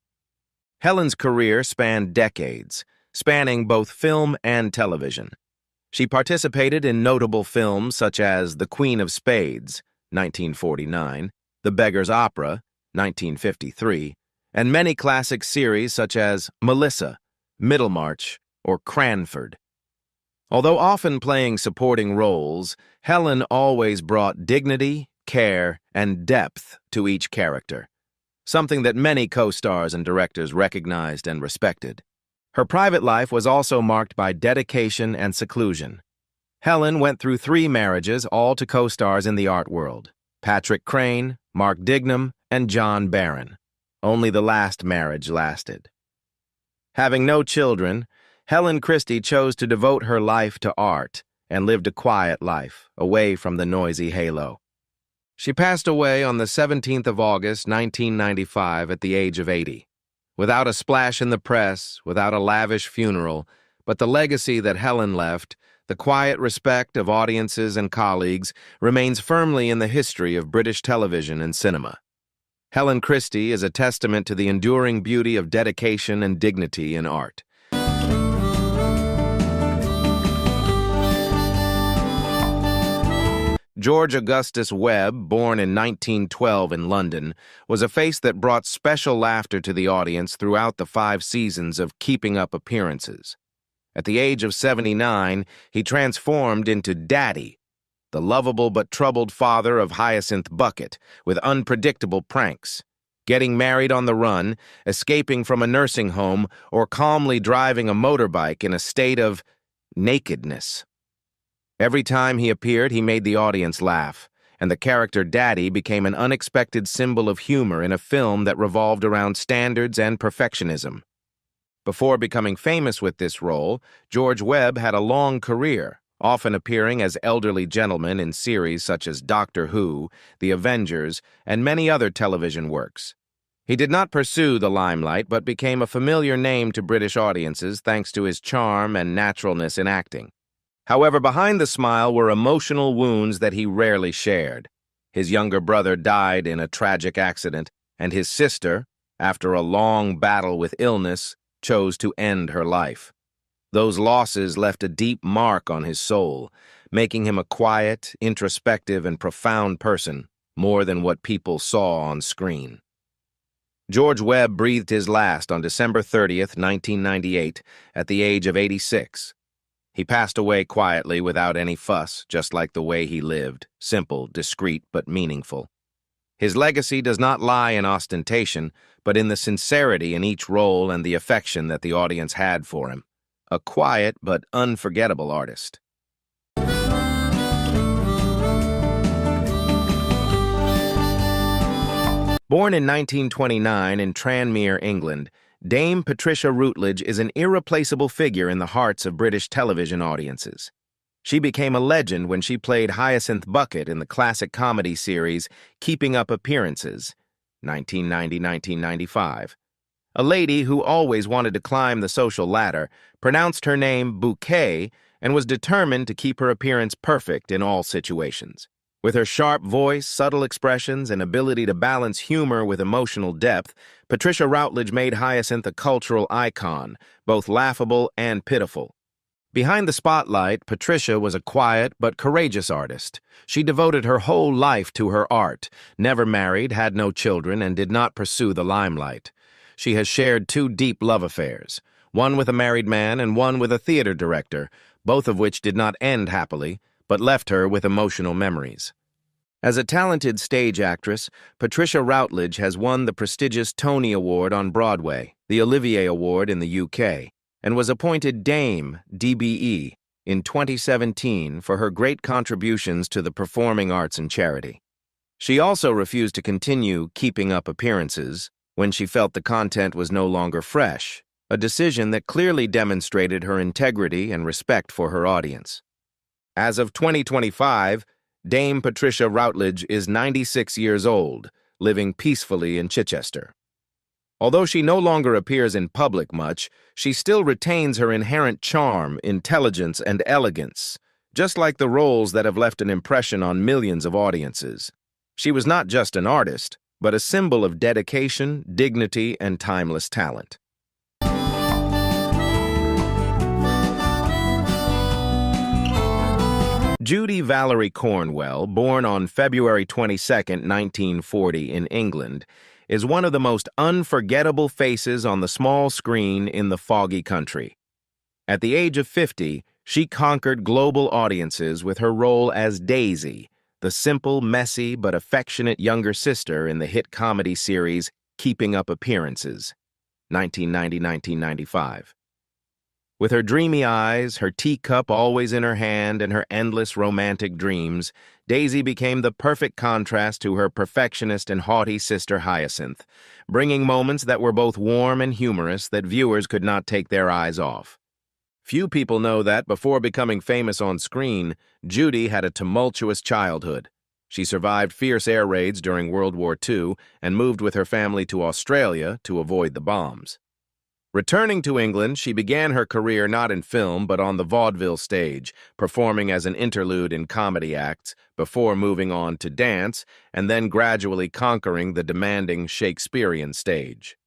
Helen's career spanned decades, spanning both film and television. She participated in notable films such as The Queen of Spades, 1949, The Beggar's Opera, 1953, and many classic series such as Melissa, Middlemarch, or Cranford. Although often playing supporting roles, Helen always brought dignity, care, and depth to each character, something that many co-stars and directors recognized and respected. Her private life was also marked by dedication and seclusion. Helen went through 3 marriages, all to co-stars in the art world: Patrick Crane, Mark Dignam, and John Baron. Only the last marriage lasted. Having no children, Helen Christie chose to devote her life to art and lived a quiet life, away from the noisy halo. She passed away on the 17th of August, 1995, at the age of 80. Without a splash in the press, without a lavish funeral, but the legacy that Helen left, the quiet respect of audiences and colleagues, remains firmly in the history of British television and cinema. Helen Christie is a testament to the enduring beauty of dedication and dignity in art. George Augustus Webb, born in 1912 in London, was a face that brought special laughter to the audience throughout the 5 seasons of Keeping Up Appearances. At the age of 79, he transformed into Daddy, the lovable but troubled father of Hyacinth Bucket, with unpredictable pranks, getting married on the run, escaping from a nursing home, or calmly driving a motorbike in a state of nakedness. Every time he appeared, he made the audience laugh, and the character Daddy became an unexpected symbol of humor in a film that revolved around standards and perfectionism. Before becoming famous with this role, George Webb had a long career, often appearing as elderly gentlemen in series such as Doctor Who, The Avengers, and many other television works. He did not pursue the limelight, but became a familiar name to British audiences thanks to his charm and naturalness in acting. However, behind the smile were emotional wounds that he rarely shared. His younger brother died in a tragic accident, and his sister, after a long battle with illness, chose to end her life. Those losses left a deep mark on his soul, making him a quiet, introspective, and profound person, more than what people saw on screen. George Webb breathed his last on December 30th, 1998, at the age of 86. He passed away quietly without any fuss, just like the way he lived, simple, discreet, but meaningful. His legacy does not lie in ostentation, but in the sincerity in each role and the affection that the audience had for him. A quiet but unforgettable artist. Born in 1929 in Tranmere, England, Dame Patricia Routledge is an irreplaceable figure in the hearts of British television audiences. She became a legend when she played Hyacinth Bucket in the classic comedy series Keeping Up Appearances, 1990-1995. A lady who always wanted to climb the social ladder, pronounced her name Bouquet, and was determined to keep her appearance perfect in all situations. With her sharp voice, subtle expressions, and ability to balance humor with emotional depth, Patricia Routledge made Hyacinth a cultural icon, both laughable and pitiful. Behind the spotlight, Patricia was a quiet but courageous artist. She devoted her whole life to her art, never married, had no children, and did not pursue the limelight. She has shared 2 deep love affairs, one with a married man and one with a theater director, both of which did not end happily, but left her with emotional memories. As a talented stage actress, Patricia Routledge has won the prestigious Tony Award on Broadway, the Olivier Award in the UK, and was appointed Dame, DBE, in 2017 for her great contributions to the performing arts and charity. She also refused to continue Keeping Up Appearances when she felt the content was no longer fresh, a decision that clearly demonstrated her integrity and respect for her audience. As of 2025, Dame Patricia Routledge is 96 years old, living peacefully in Chichester. Although she no longer appears in public much, she still retains her inherent charm, intelligence, and elegance, just like the roles that have left an impression on millions of audiences. She was not just an artist, but a symbol of dedication, dignity, and timeless talent. Judy Valerie Cornwell, born on February 22, 1940 in England, is one of the most unforgettable faces on the small screen in the foggy country. At the age of 50, she conquered global audiences with her role as Daisy, the simple, messy, but affectionate younger sister in the hit comedy series Keeping Up Appearances, 1990-1995. With her dreamy eyes, her teacup always in her hand, and her endless romantic dreams, Daisy became the perfect contrast to her perfectionist and haughty sister Hyacinth, bringing moments that were both warm and humorous that viewers could not take their eyes off. Few people know that, before becoming famous on screen, Judy had a tumultuous childhood. She survived fierce air raids during World War II and moved with her family to Australia to avoid the bombs. Returning to England, she began her career not in film but on the vaudeville stage, performing as an interlude in comedy acts, before moving on to dance and then gradually conquering the demanding Shakespearean stage.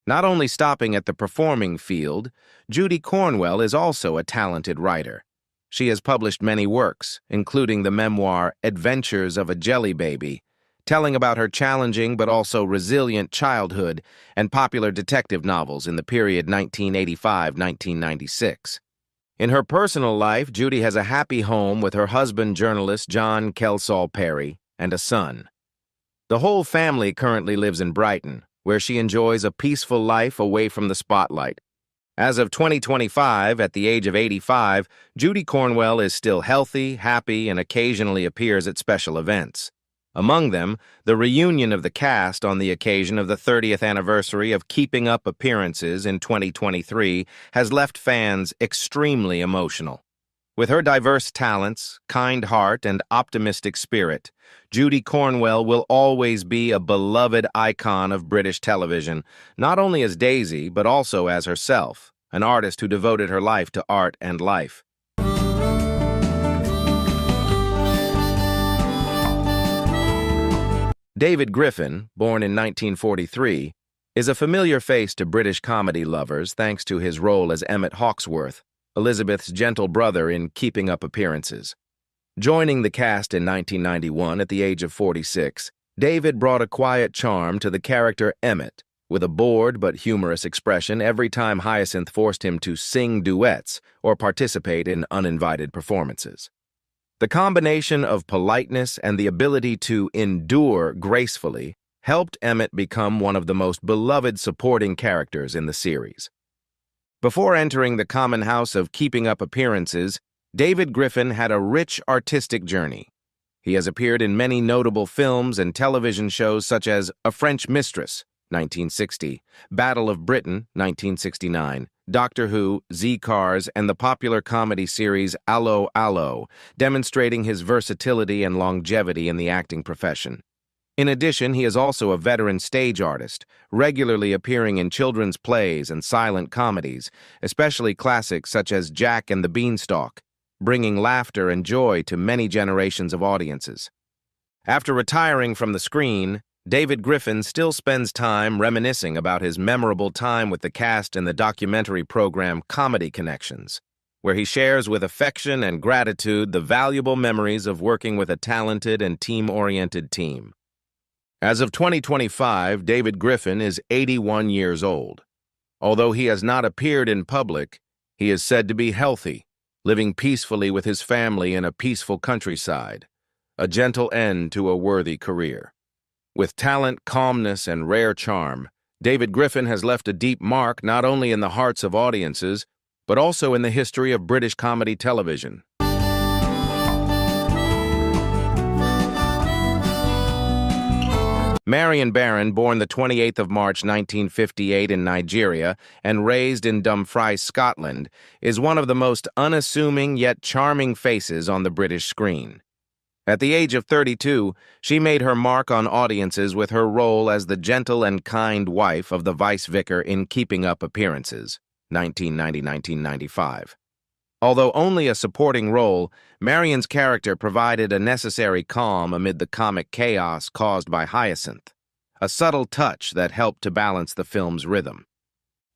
Not only stopping at the performing field, Judy Cornwell is also a talented writer. She has published many works, including the memoir Adventures of a Jelly Baby, telling about her challenging but also resilient childhood, and popular detective novels in the period 1985-1996. In her personal life, Judy has a happy home with her husband, journalist John Kelsey Perry, and a son. The whole family currently lives in Brighton, where she enjoys a peaceful life away from the spotlight. As of 2025, at the age of 85, Judy Cornwell is still healthy, happy, and occasionally appears at special events. Among them, the reunion of the cast on the occasion of the 30th anniversary of Keeping Up Appearances in 2023 has left fans extremely emotional. With her diverse talents, kind heart, and optimistic spirit, Judy Cornwell will always be a beloved icon of British television, not only as Daisy, but also as herself, an artist who devoted her life to art and life. David Griffin, born in 1943, is a familiar face to British comedy lovers thanks to his role as Emmett Hawksworth, Elizabeth's gentle brother in Keeping Up Appearances. Joining the cast in 1991 at the age of 46, David brought a quiet charm to the character Emmett, with a bored but humorous expression every time Hyacinth forced him to sing duets or participate in uninvited performances. The combination of politeness and the ability to endure gracefully helped Emmett become one of the most beloved supporting characters in the series. Before entering the common house of Keeping Up Appearances, David Griffin had a rich artistic journey. He has appeared in many notable films and television shows such as A French Mistress, 1960, Battle of Britain, 1969, Doctor Who, Z-Cars, and the popular comedy series Allo Allo, demonstrating his versatility and longevity in the acting profession. In addition, he is also a veteran stage artist, regularly appearing in children's plays and silent comedies, especially classics such as Jack and the Beanstalk, bringing laughter and joy to many generations of audiences. After retiring from the screen, David Griffin still spends time reminiscing about his memorable time with the cast in the documentary program Comedy Connections, where he shares with affection and gratitude the valuable memories of working with a talented and team-oriented team. As of 2025, David Griffin is 81 years old. Although he has not appeared in public, he is said to be healthy, living peacefully with his family in a peaceful countryside, a gentle end to a worthy career. With talent, calmness, and rare charm, David Griffin has left a deep mark not only in the hearts of audiences, but also in the history of British comedy television. Marian Baron, born the 28th of March 1958 in Nigeria and raised in Dumfries, Scotland, is one of the most unassuming yet charming faces on the British screen. At the age of 32, she made her mark on audiences with her role as the gentle and kind wife of the vice-vicar in Keeping Up Appearances, 1990-1995. Although only a supporting role, Marian's character provided a necessary calm amid the comic chaos caused by Hyacinth, a subtle touch that helped to balance the film's rhythm.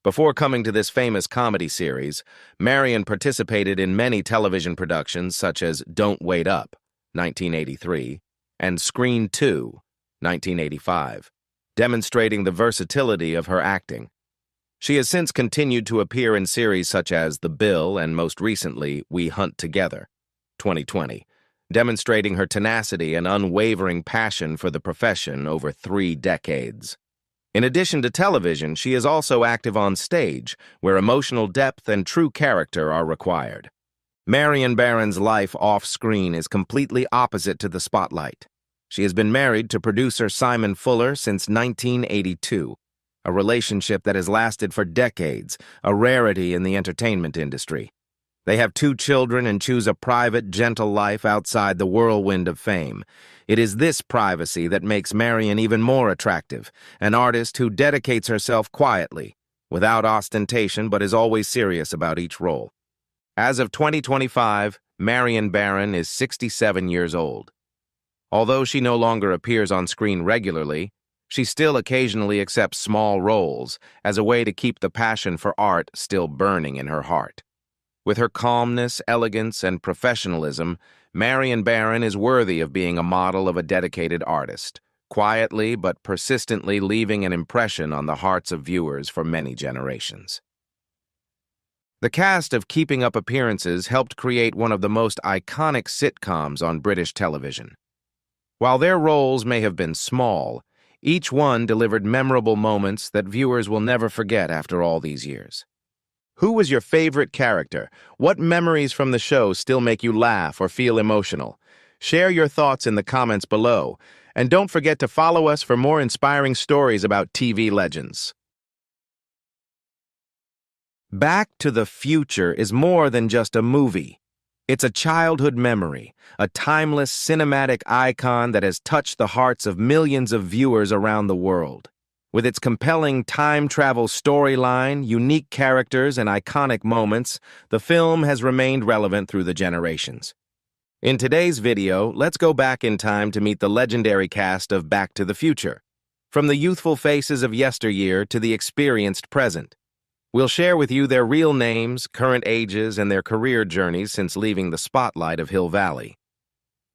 Before coming to this famous comedy series, Marian participated in many television productions such as Don't Wait Up, 1983, and Screen 2, 1985, demonstrating the versatility of her acting. She has since continued to appear in series such as The Bill and most recently We Hunt Together, 2020, demonstrating her tenacity and unwavering passion for the profession over 3 decades. In addition to television, she is also active on stage, where emotional depth and true character are required. Marian Baron's life off-screen is completely opposite to the spotlight. She has been married to producer Simon Fuller since 1982, a relationship that has lasted for decades, a rarity in the entertainment industry. They have 2 children and choose a private, gentle life outside the whirlwind of fame. It is this privacy that makes Marian even more attractive, an artist who dedicates herself quietly, without ostentation, but is always serious about each role. As of 2025, Marian Baron is 67 years old. Although she no longer appears on screen regularly, she still occasionally accepts small roles as a way to keep the passion for art still burning in her heart. With her calmness, elegance, and professionalism, Marian Baron is worthy of being a model of a dedicated artist, quietly but persistently leaving an impression on the hearts of viewers for many generations. The cast of Keeping Up Appearances helped create one of the most iconic sitcoms on British television. While their roles may have been small, each one delivered memorable moments that viewers will never forget after all these years. Who was your favorite character? What memories from the show still make you laugh or feel emotional? Share your thoughts in the comments below, and don't forget to follow us for more inspiring stories about TV legends. Back to the Future is more than just a movie. It's a childhood memory, a timeless cinematic icon that has touched the hearts of millions of viewers around the world. With its compelling time travel storyline, unique characters, and iconic moments, the film has remained relevant through the generations. In today's video, let's go back in time to meet the legendary cast of Back to the Future. From the youthful faces of yesteryear to the experienced present. We'll share with you their real names, current ages, and their career journeys since leaving the spotlight of Hill Valley.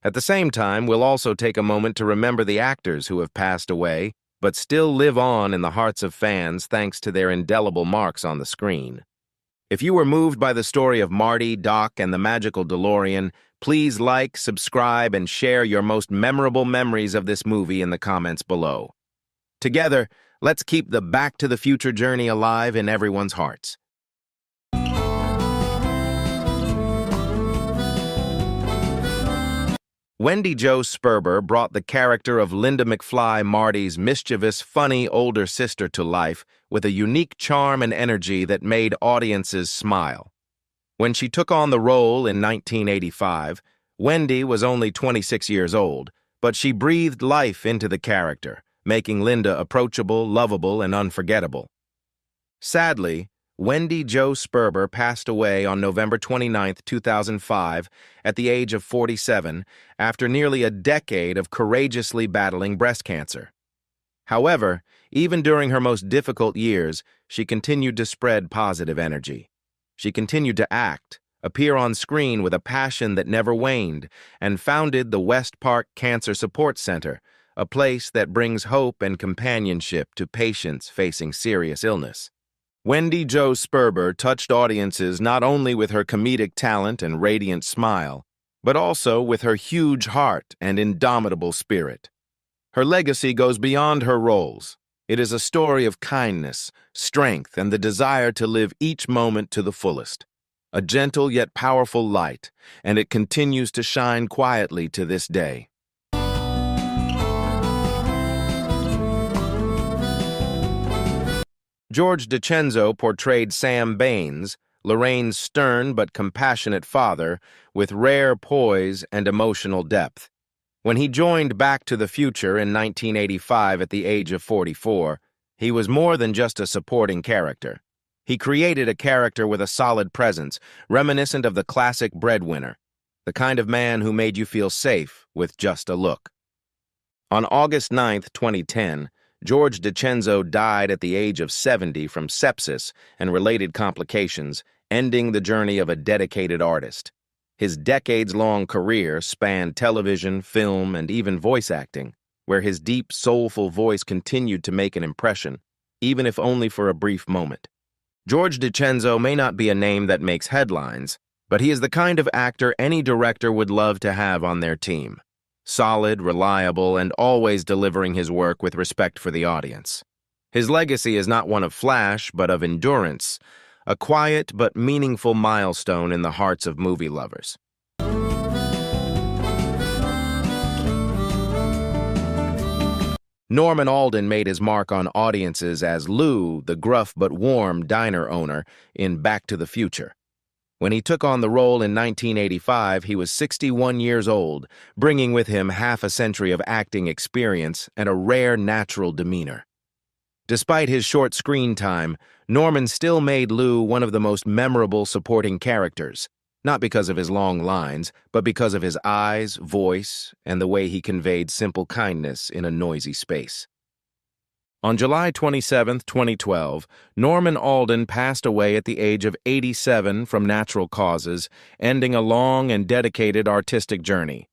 At the same time, we'll also take a moment to remember the actors who have passed away, but still live on in the hearts of fans thanks to their indelible marks on the screen. If you were moved by the story of Marty, Doc, and the magical DeLorean, please like, subscribe, and share your most memorable memories of this movie in the comments below. Together, let's keep the Back to the Future journey alive in everyone's hearts. Wendy Jo Sperber brought the character of Linda McFly, Marty's mischievous, funny older sister, to life with a unique charm and energy that made audiences smile. When she took on the role in 1985, Wendy was only 26 years old, but she breathed life into the character, making Linda approachable, lovable, and unforgettable. Sadly, Wendy Jo Sperber passed away on November 29, 2005, at the age of 47, after nearly a decade of courageously battling breast cancer. However, even during her most difficult years, she continued to spread positive energy. She continued to act, appear on screen with a passion that never waned, and founded the West Park Cancer Support Center, a place that brings hope and companionship to patients facing serious illness. Wendy Jo Sperber touched audiences not only with her comedic talent and radiant smile, but also with her huge heart and indomitable spirit. Her legacy goes beyond her roles. It is a story of kindness, strength, and the desire to live each moment to the fullest. A gentle yet powerful light, and it continues to shine quietly to this day. George DiCenzo portrayed Sam Baines, Lorraine's stern but compassionate father, with rare poise and emotional depth. When he joined Back to the Future in 1985 at the age of 44, he was more than just a supporting character. He created a character with a solid presence, reminiscent of the classic breadwinner, the kind of man who made you feel safe with just a look. On August 9, 2010, George DiCenzo died at the age of 70 from sepsis and related complications, ending the journey of a dedicated artist. His decades-long career spanned television, film, and even voice acting, where his deep, soulful voice continued to make an impression, even if only for a brief moment. George DiCenzo may not be a name that makes headlines, but he is the kind of actor any director would love to have on their team. Solid, reliable, and always delivering his work with respect for the audience. His legacy is not one of flash, but of endurance, a quiet but meaningful milestone in the hearts of movie lovers. Norman Alden made his mark on audiences as Lou, the gruff but warm diner owner in Back to the Future. When he took on the role in 1985, he was 61 years old, bringing with him half a century of acting experience and a rare natural demeanor. Despite his short screen time, Norman still made Lou one of the most memorable supporting characters, not because of his long lines, but because of his eyes, voice, and the way he conveyed simple kindness in a noisy space. On July 27, 2012, Norman Alden passed away at the age of 87 from natural causes, ending a long and dedicated artistic journey.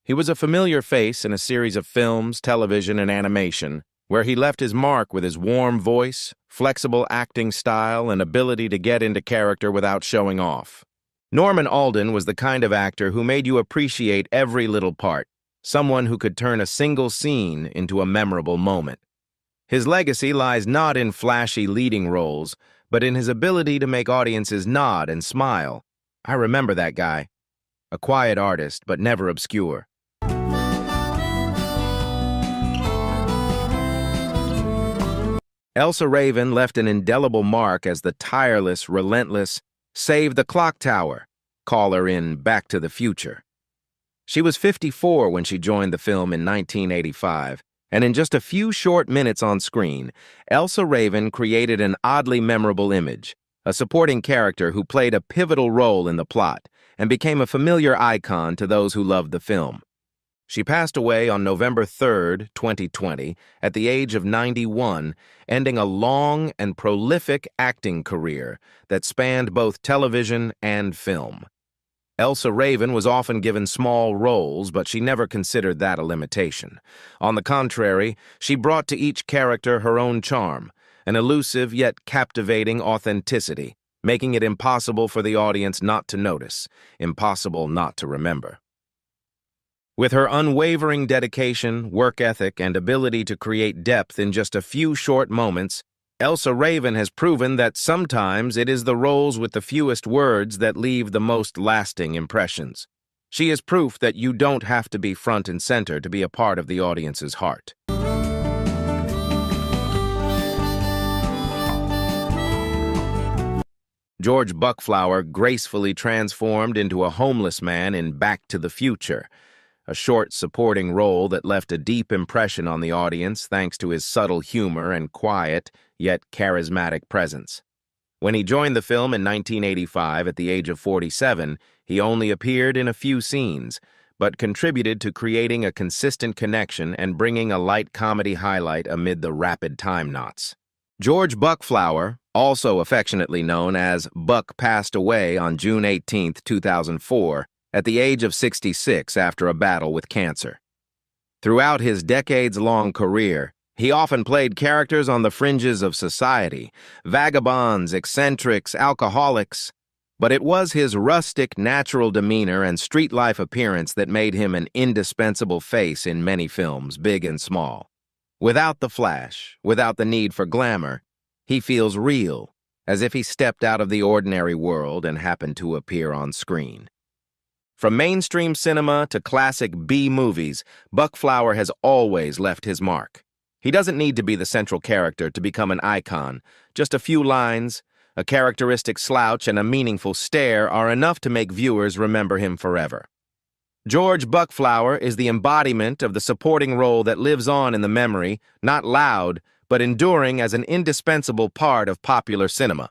He was a familiar face in a series of films, television, and animation, where he left his mark with his warm voice, flexible acting style, and ability to get into character without showing off. Norman Alden was the kind of actor who made you appreciate every little part, someone who could turn a single scene into a memorable moment. His legacy lies not in flashy leading roles, but in his ability to make audiences nod and smile. I remember that guy. A quiet artist, but never obscure. Elsa Raven left an indelible mark as the tireless, relentless, Save the Clock Tower caller in Back to the Future. She was 54 when she joined the film in 1985, and in just a few short minutes on screen, Elsa Raven created an oddly memorable image, a supporting character who played a pivotal role in the plot and became a familiar icon to those who loved the film. She passed away on November 3, 2020, at the age of 91, ending a long and prolific acting career that spanned both television and film. Elsa Raven was often given small roles, but she never considered that a limitation. On the contrary, she brought to each character her own charm, an elusive yet captivating authenticity, making it impossible for the audience not to notice, impossible not to remember. With her unwavering dedication, work ethic, and ability to create depth in just a few short moments, Elsa Raven has proven that sometimes it is the roles with the fewest words that leave the most lasting impressions. She is proof that you don't have to be front and center to be a part of the audience's heart. George Buckflower gracefully transformed into a homeless man in Back to the Future, a short supporting role that left a deep impression on the audience thanks to his subtle humor and quiet, yet charismatic presence. When he joined the film in 1985 at the age of 47, he only appeared in a few scenes, but contributed to creating a consistent connection and bringing a light comedy highlight amid the rapid time knots. George Buckflower, also affectionately known as Buck, passed away on June 18, 2004, at the age of 66 after a battle with cancer. Throughout his decades-long career, he often played characters on the fringes of society, vagabonds, eccentrics, alcoholics, but it was his rustic, natural demeanor and street-life appearance that made him an indispensable face in many films, big and small. Without the flash, without the need for glamour, he feels real, as if he stepped out of the ordinary world and happened to appear on screen. From mainstream cinema to classic B-movies, Buckflower has always left his mark. He doesn't need to be the central character to become an icon. Just a few lines, a characteristic slouch, and a meaningful stare are enough to make viewers remember him forever. George Buckflower is the embodiment of the supporting role that lives on in the memory, not loud, but enduring as an indispensable part of popular cinema.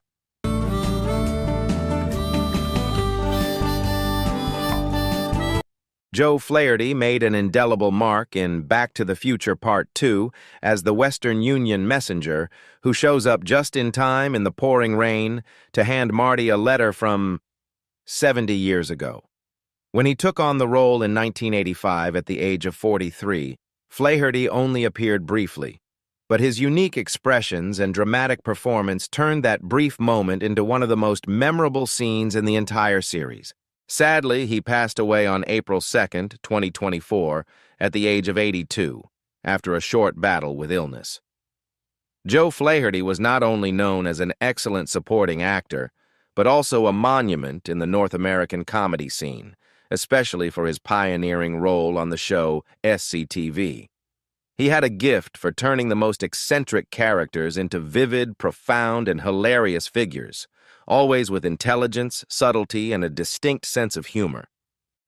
Joe Flaherty made an indelible mark in Back to the Future Part 2 as the Western Union messenger who shows up just in time in the pouring rain to hand Marty a letter from 70 years ago. When he took on the role in 1985 at the age of 43, Flaherty only appeared briefly, but his unique expressions and dramatic performance turned that brief moment into one of the most memorable scenes in the entire series. Sadly, he passed away on April 2, 2024, at the age of 82, after a short battle with illness. Joe Flaherty was not only known as an excellent supporting actor, but also a monument in the North American comedy scene, especially for his pioneering role on the show SCTV. He had a gift for turning the most eccentric characters into vivid, profound, and hilarious figures, always with intelligence, subtlety, and a distinct sense of humor.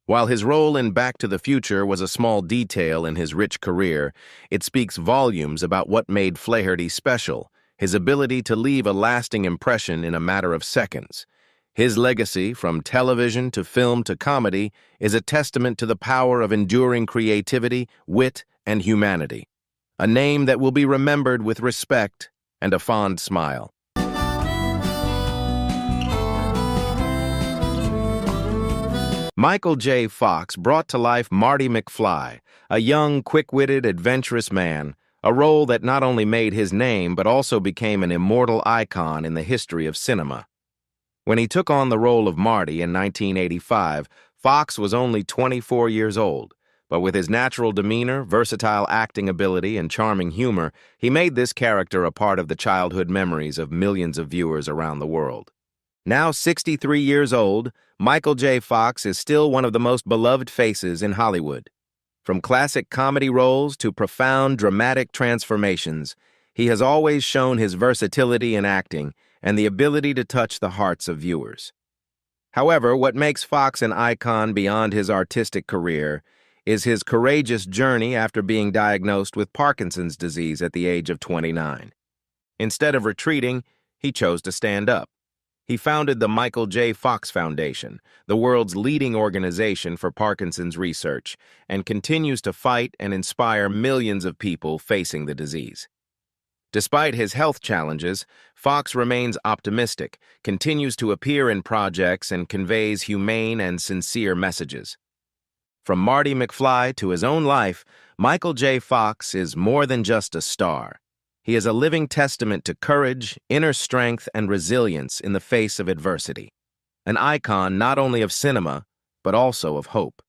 While his role in Back to the Future was a small detail in his rich career, it speaks volumes about what made Flaherty special, his ability to leave a lasting impression in a matter of seconds. His legacy, from television to film to comedy, is a testament to the power of enduring creativity, wit, and humanity. A name that will be remembered with respect and a fond smile. Michael J. Fox brought to life Marty McFly, a young, quick-witted, adventurous man, a role that not only made his name but also became an immortal icon in the history of cinema. When he took on the role of Marty in 1985, Fox was only 24 years old, but with his natural demeanor, versatile acting ability, and charming humor, he made this character a part of the childhood memories of millions of viewers around the world. Now 63 years old, Michael J. Fox is still one of the most beloved faces in Hollywood. From classic comedy roles to profound dramatic transformations, he has always shown his versatility in acting and the ability to touch the hearts of viewers. However, what makes Fox an icon beyond his artistic career is his courageous journey after being diagnosed with Parkinson's disease at the age of 29. Instead of retreating, he chose to stand up. He founded the Michael J. Fox Foundation, the world's leading organization for Parkinson's research, and continues to fight and inspire millions of people facing the disease. Despite his health challenges, Fox remains optimistic, continues to appear in projects, and conveys humane and sincere messages. From Marty McFly to his own life, Michael J. Fox is more than just a star. He is a living testament to courage, inner strength, and resilience in the face of adversity. An icon not only of cinema, but also of hope.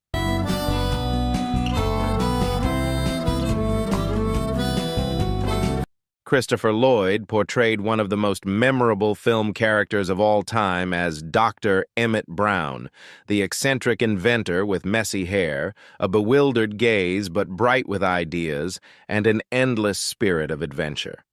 Christopher Lloyd portrayed one of the most memorable film characters of all time as Dr. Emmett Brown, the eccentric inventor with messy hair, a bewildered gaze but bright with ideas, and an endless spirit of adventure.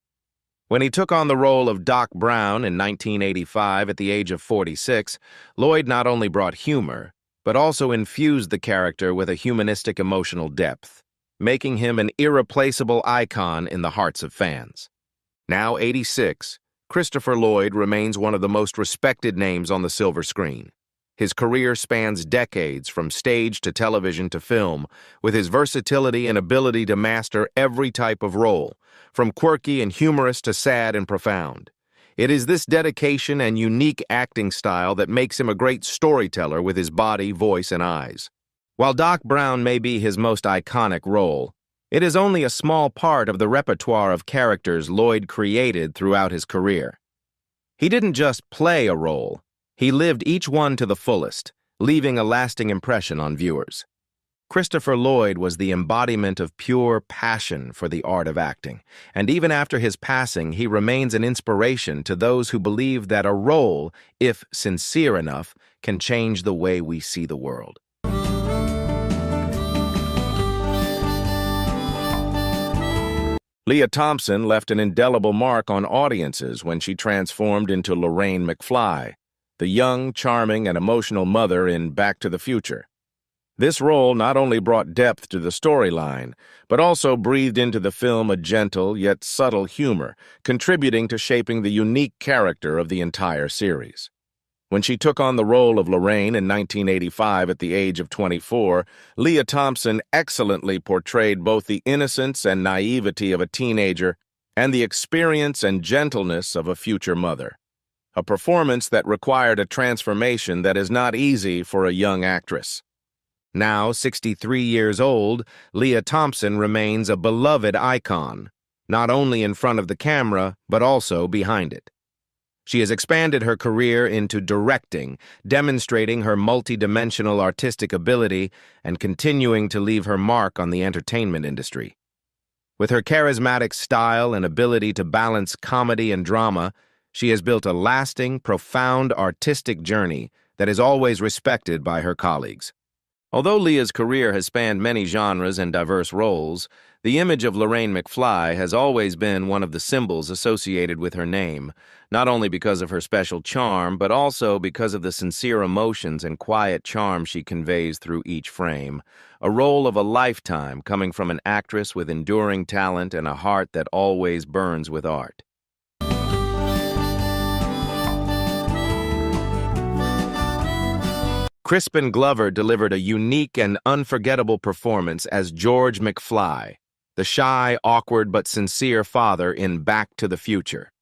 When he took on the role of Doc Brown in 1985 at the age of 46, Lloyd not only brought humor, but also infused the character with a humanistic emotional depth, making him an irreplaceable icon in the hearts of fans. Now 86, Christopher Lloyd remains one of the most respected names on the silver screen. His career spans decades from stage to television to film, with his versatility and ability to master every type of role, from quirky and humorous to sad and profound. It is this dedication and unique acting style that makes him a great storyteller with his body, voice, and eyes. While Doc Brown may be his most iconic role, it is only a small part of the repertoire of characters Lloyd created throughout his career. He didn't just play a role, he lived each one to the fullest, leaving a lasting impression on viewers. Christopher Lloyd was the embodiment of pure passion for the art of acting, and even after his passing, he remains an inspiration to those who believe that a role, if sincere enough, can change the way we see the world. Lea Thompson left an indelible mark on audiences when she transformed into Lorraine McFly, the young, charming, and emotional mother in Back to the Future. This role not only brought depth to the storyline, but also breathed into the film a gentle yet subtle humor, contributing to shaping the unique character of the entire series. When she took on the role of Lorraine in 1985 at the age of 24, Ria Thompson excellently portrayed both the innocence and naivety of a teenager and the experience and gentleness of a future mother. A performance that required a transformation that is not easy for a young actress. Now 63 years old, Ria Thompson remains a beloved icon, not only in front of the camera, but also behind it. She has expanded her career into directing, demonstrating her multidimensional artistic ability and continuing to leave her mark on the entertainment industry. With her charismatic style and ability to balance comedy and drama, she has built a lasting, profound artistic journey that is always respected by her colleagues. Although Lia's career has spanned many genres and diverse roles, the image of Lorraine McFly has always been one of the symbols associated with her name, not only because of her special charm, but also because of the sincere emotions and quiet charm she conveys through each frame, a role of a lifetime coming from an actress with enduring talent and a heart that always burns with art. Crispin Glover delivered a unique and unforgettable performance as George McFly, the shy, awkward, but sincere father in Back to the Future.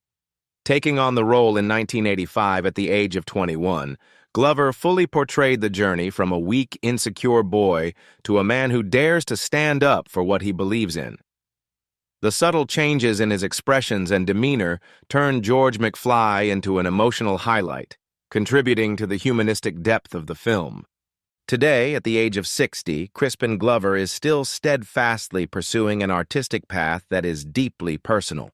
Taking on the role in 1985 at the age of 21, Glover fully portrayed the journey from a weak, insecure boy to a man who dares to stand up for what he believes in. The subtle changes in his expressions and demeanor turned George McFly into an emotional highlight, contributing to the humanistic depth of the film. Today, at the age of 60, Crispin Glover is still steadfastly pursuing an artistic path that is deeply personal.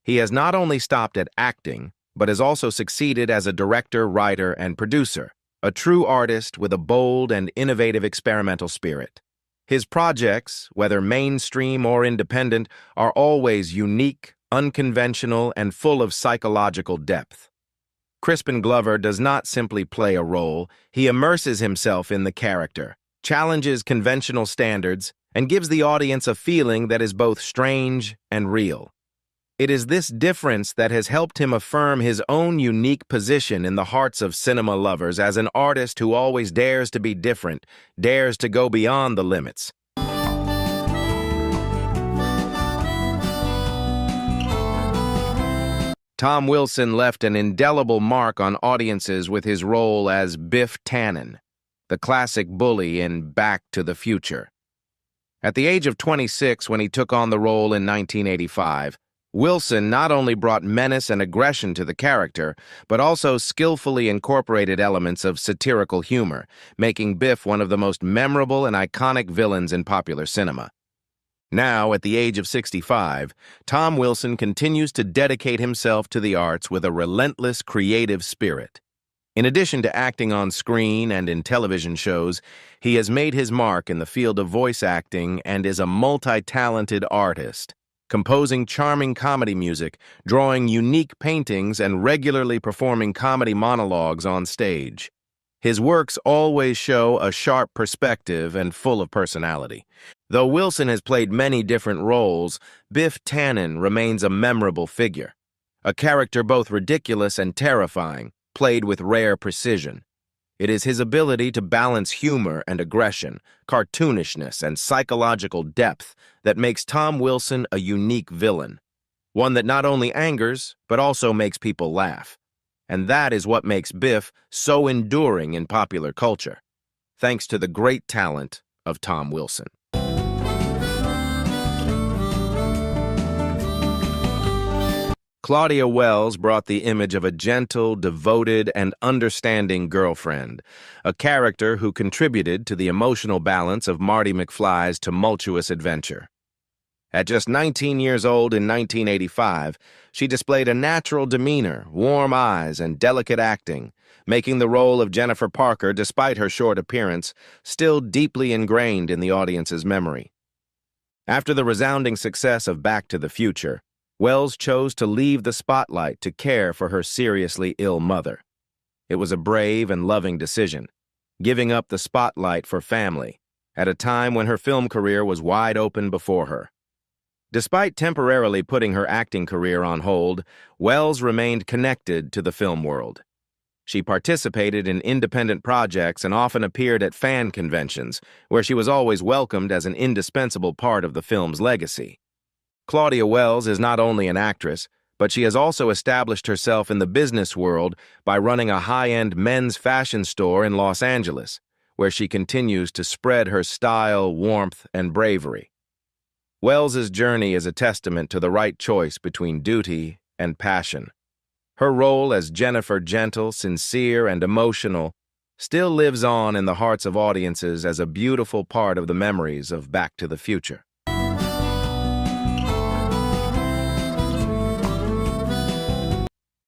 He has not only stopped at acting, but has also succeeded as a director, writer, and producer, a true artist with a bold and innovative experimental spirit. His projects, whether mainstream or independent, are always unique, unconventional, and full of psychological depth. Crispin Glover does not simply play a role, he immerses himself in the character, challenges conventional standards, and gives the audience a feeling that is both strange and real. It is this difference that has helped him affirm his own unique position in the hearts of cinema lovers as an artist who always dares to be different, dares to go beyond the limits. Tom Wilson left an indelible mark on audiences with his role as Biff Tannen, the classic bully in Back to the Future. At the age of 26, when he took on the role in 1985, Wilson not only brought menace and aggression to the character, but also skillfully incorporated elements of satirical humor, making Biff one of the most memorable and iconic villains in popular cinema. Now, at the age of 65, Tom Wilson continues to dedicate himself to the arts with a relentless creative spirit. In addition to acting on screen and in television shows, he has made his mark in the field of voice acting and is a multi-talented artist, composing charming comedy music, drawing unique paintings, and regularly performing comedy monologues on stage. His works always show a sharp perspective and full of personality. Though Wilson has played many different roles, Biff Tannen remains a memorable figure, a character both ridiculous and terrifying, played with rare precision. It is his ability to balance humor and aggression, cartoonishness and psychological depth that makes Tom Wilson a unique villain, one that not only angers, but also makes people laugh. And that is what makes Biff so enduring in popular culture, thanks to the great talent of Tom Wilson. Claudia Wells brought the image of a gentle, devoted, and understanding girlfriend, a character who contributed to the emotional balance of Marty McFly's tumultuous adventure. At just 19 years old in 1985, she displayed a natural demeanor, warm eyes, and delicate acting, making the role of Jennifer Parker, despite her short appearance, still deeply ingrained in the audience's memory. After the resounding success of Back to the Future, Wells chose to leave the spotlight to care for her seriously ill mother. It was a brave and loving decision, giving up the spotlight for family, at a time when her film career was wide open before her. Despite temporarily putting her acting career on hold, Wells remained connected to the film world. She participated in independent projects and often appeared at fan conventions, where she was always welcomed as an indispensable part of the film's legacy. Claudia Wells is not only an actress, but she has also established herself in the business world by running a high-end men's fashion store in Los Angeles, where she continues to spread her style, warmth, and bravery. Wells's journey is a testament to the right choice between duty and passion. Her role as Jennifer, gentle, sincere, and emotional, still lives on in the hearts of audiences as a beautiful part of the memories of Back to the Future.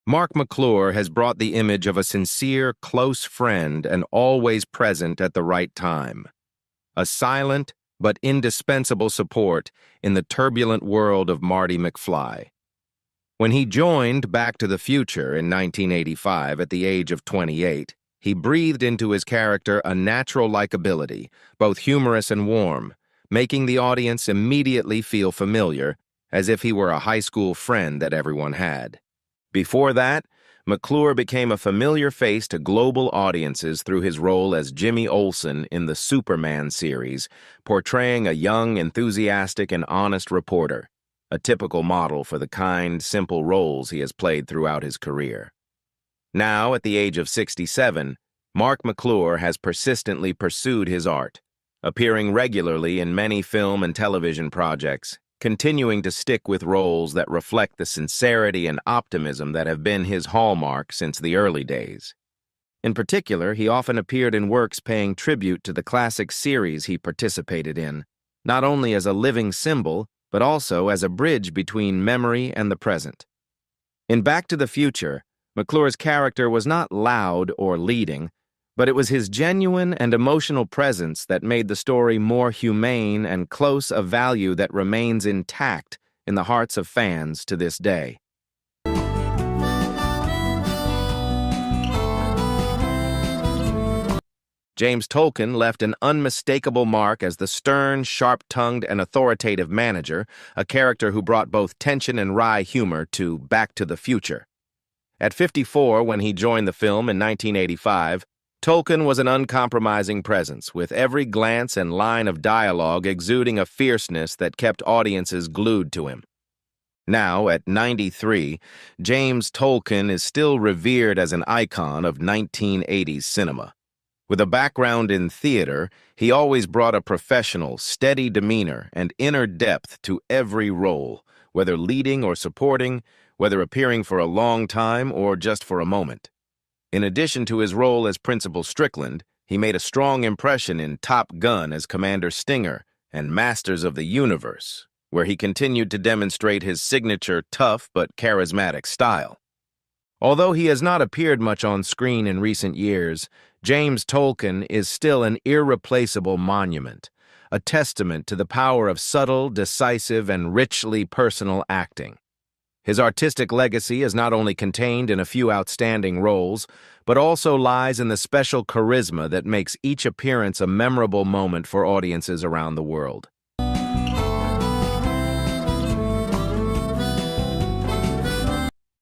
Mark McClure has brought the image of a sincere, close friend and always present at the right time. A silent but indispensable support in the turbulent world of Marty McFly. When he joined Back to the Future in 1985 at the age of 28, he breathed into his character a natural likability, both humorous and warm, making the audience immediately feel familiar, as if he were a high school friend that everyone had. Before that, McClure became a familiar face to global audiences through his role as Jimmy Olsen in the Superman series, portraying a young, enthusiastic, and honest reporter, a typical model for the kind, simple roles he has played throughout his career. Now, at the age of 67, Mark McClure has persistently pursued his art, appearing regularly in many film and television projects, continuing to stick with roles that reflect the sincerity and optimism that have been his hallmark since the early days. In particular, he often appeared in works paying tribute to the classic series he participated in, not only as a living symbol, but also as a bridge between memory and the present. In Back to the Future, McClure's character was not loud or leading, but it was his genuine and emotional presence that made the story more humane and close, a value that remains intact in the hearts of fans to this day. James Tolkan left an unmistakable mark as the stern, sharp-tongued, and authoritative manager, a character who brought both tension and wry humor to Back to the Future. At 54, when he joined the film in 1985, Tolkan was an uncompromising presence, with every glance and line of dialogue exuding a fierceness that kept audiences glued to him. Now, at 93, James Tolkan is still revered as an icon of 1980s cinema. With a background in theater, he always brought a professional, steady demeanor and inner depth to every role, whether leading or supporting, whether appearing for a long time or just for a moment. In addition to his role as Principal Strickland, he made a strong impression in Top Gun as Commander Stinger and Masters of the Universe, where he continued to demonstrate his signature tough but charismatic style. Although he has not appeared much on screen in recent years, James Tolkan is still an irreplaceable monument, a testament to the power of subtle, decisive, and richly personal acting. His artistic legacy is not only contained in a few outstanding roles, but also lies in the special charisma that makes each appearance a memorable moment for audiences around the world.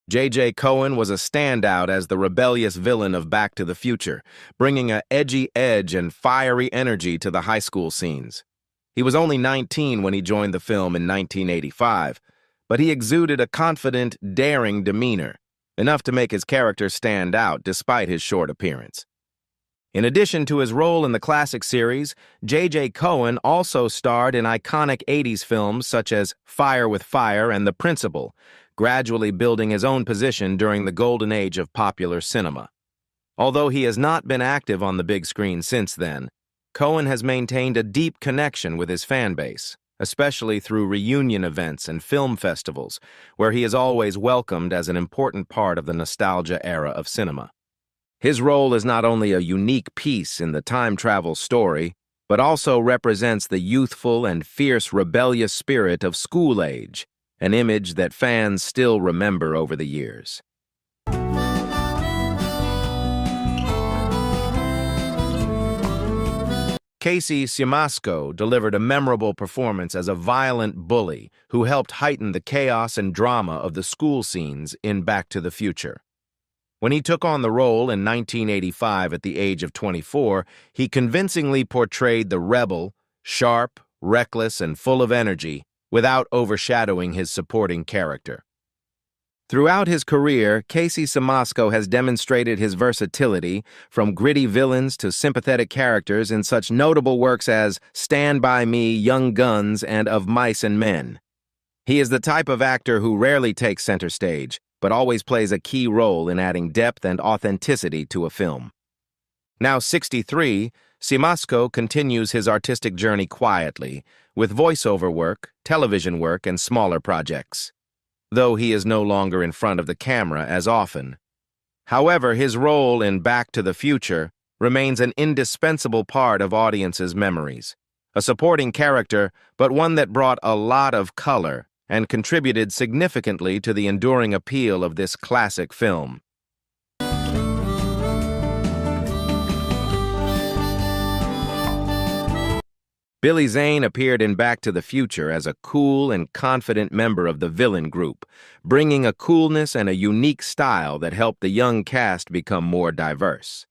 J.J. Cohen was a standout as the rebellious villain of Back to the Future, bringing an edgy edge and fiery energy to the high school scenes. He was only 19 when he joined the film in 1985, but he exuded a confident, daring demeanor, enough to make his character stand out despite his short appearance. In addition to his role in the classic series, J.J. Cohen also starred in iconic 80s films such as Fire with Fire and The Principal, gradually building his own position during the golden age of popular cinema. Although he has not been active on the big screen since then, Cohen has maintained a deep connection with his fan base, especially through reunion events and film festivals, where he is always welcomed as an important part of the nostalgia era of cinema. His role is not only a unique piece in the time travel story, but also represents the youthful and fierce rebellious spirit of school age, an image that fans still remember over the years. Casey Siemasko delivered a memorable performance as a violent bully who helped heighten the chaos and drama of the school scenes in Back to the Future. When he took on the role in 1985 at the age of 24, he convincingly portrayed the rebel, sharp, reckless, and full of energy, without overshadowing his supporting character. Throughout his career, Casey Siemaszko has demonstrated his versatility, from gritty villains to sympathetic characters in such notable works as Stand By Me, Young Guns, and Of Mice and Men. He is the type of actor who rarely takes center stage, but always plays a key role in adding depth and authenticity to a film. Now 63, Siemaszko continues his artistic journey quietly, with voiceover work, television work, and smaller projects, though he is no longer in front of the camera as often. However, his role in Back to the Future remains an indispensable part of audiences' memories. A supporting character, but one that brought a lot of color and contributed significantly to the enduring appeal of this classic film. Billy Zane appeared in Back to the Future as a cool and confident member of the villain group, bringing a coolness and a unique style that helped the young cast become more diverse.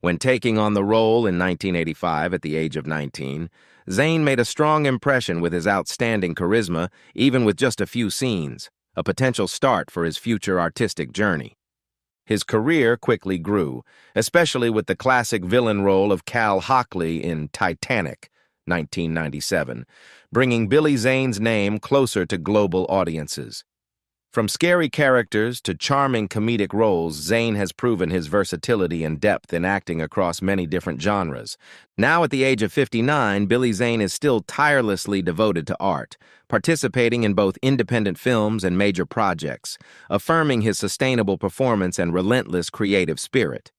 When taking on the role in 1985 at the age of 19, Zane made a strong impression with his outstanding charisma, even with just a few scenes, a potential start for his future artistic journey. His career quickly grew, especially with the classic villain role of Cal Hockley in Titanic, 1997, bringing Billy Zane's name closer to global audiences. From scary characters to charming comedic roles, Zane has proven his versatility and depth in acting across many different genres. Now at the age of 59, Billy Zane is still tirelessly devoted to art, participating in both independent films and major projects, affirming his sustainable performance and relentless creative spirit.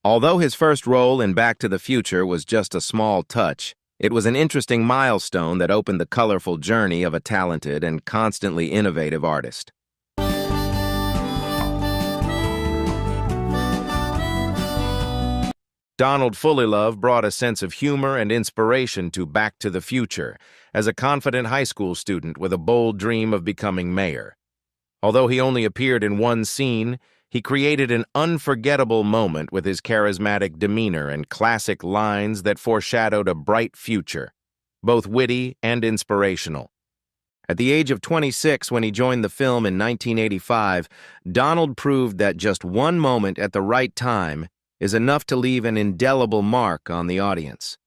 Although his first role in Back to the Future was just a small touch, it was an interesting milestone that opened the colorful journey of a talented and constantly innovative artist. Donald Fullilove brought a sense of humor and inspiration to Back to the Future as a confident high school student with a bold dream of becoming mayor. Although he only appeared in one scene, he created an unforgettable moment with his charismatic demeanor and classic lines that foreshadowed a bright future, both witty and inspirational. At the age of 26, when he joined the film in 1985, Donald proved that just one moment at the right time is enough to leave an indelible mark on the audience.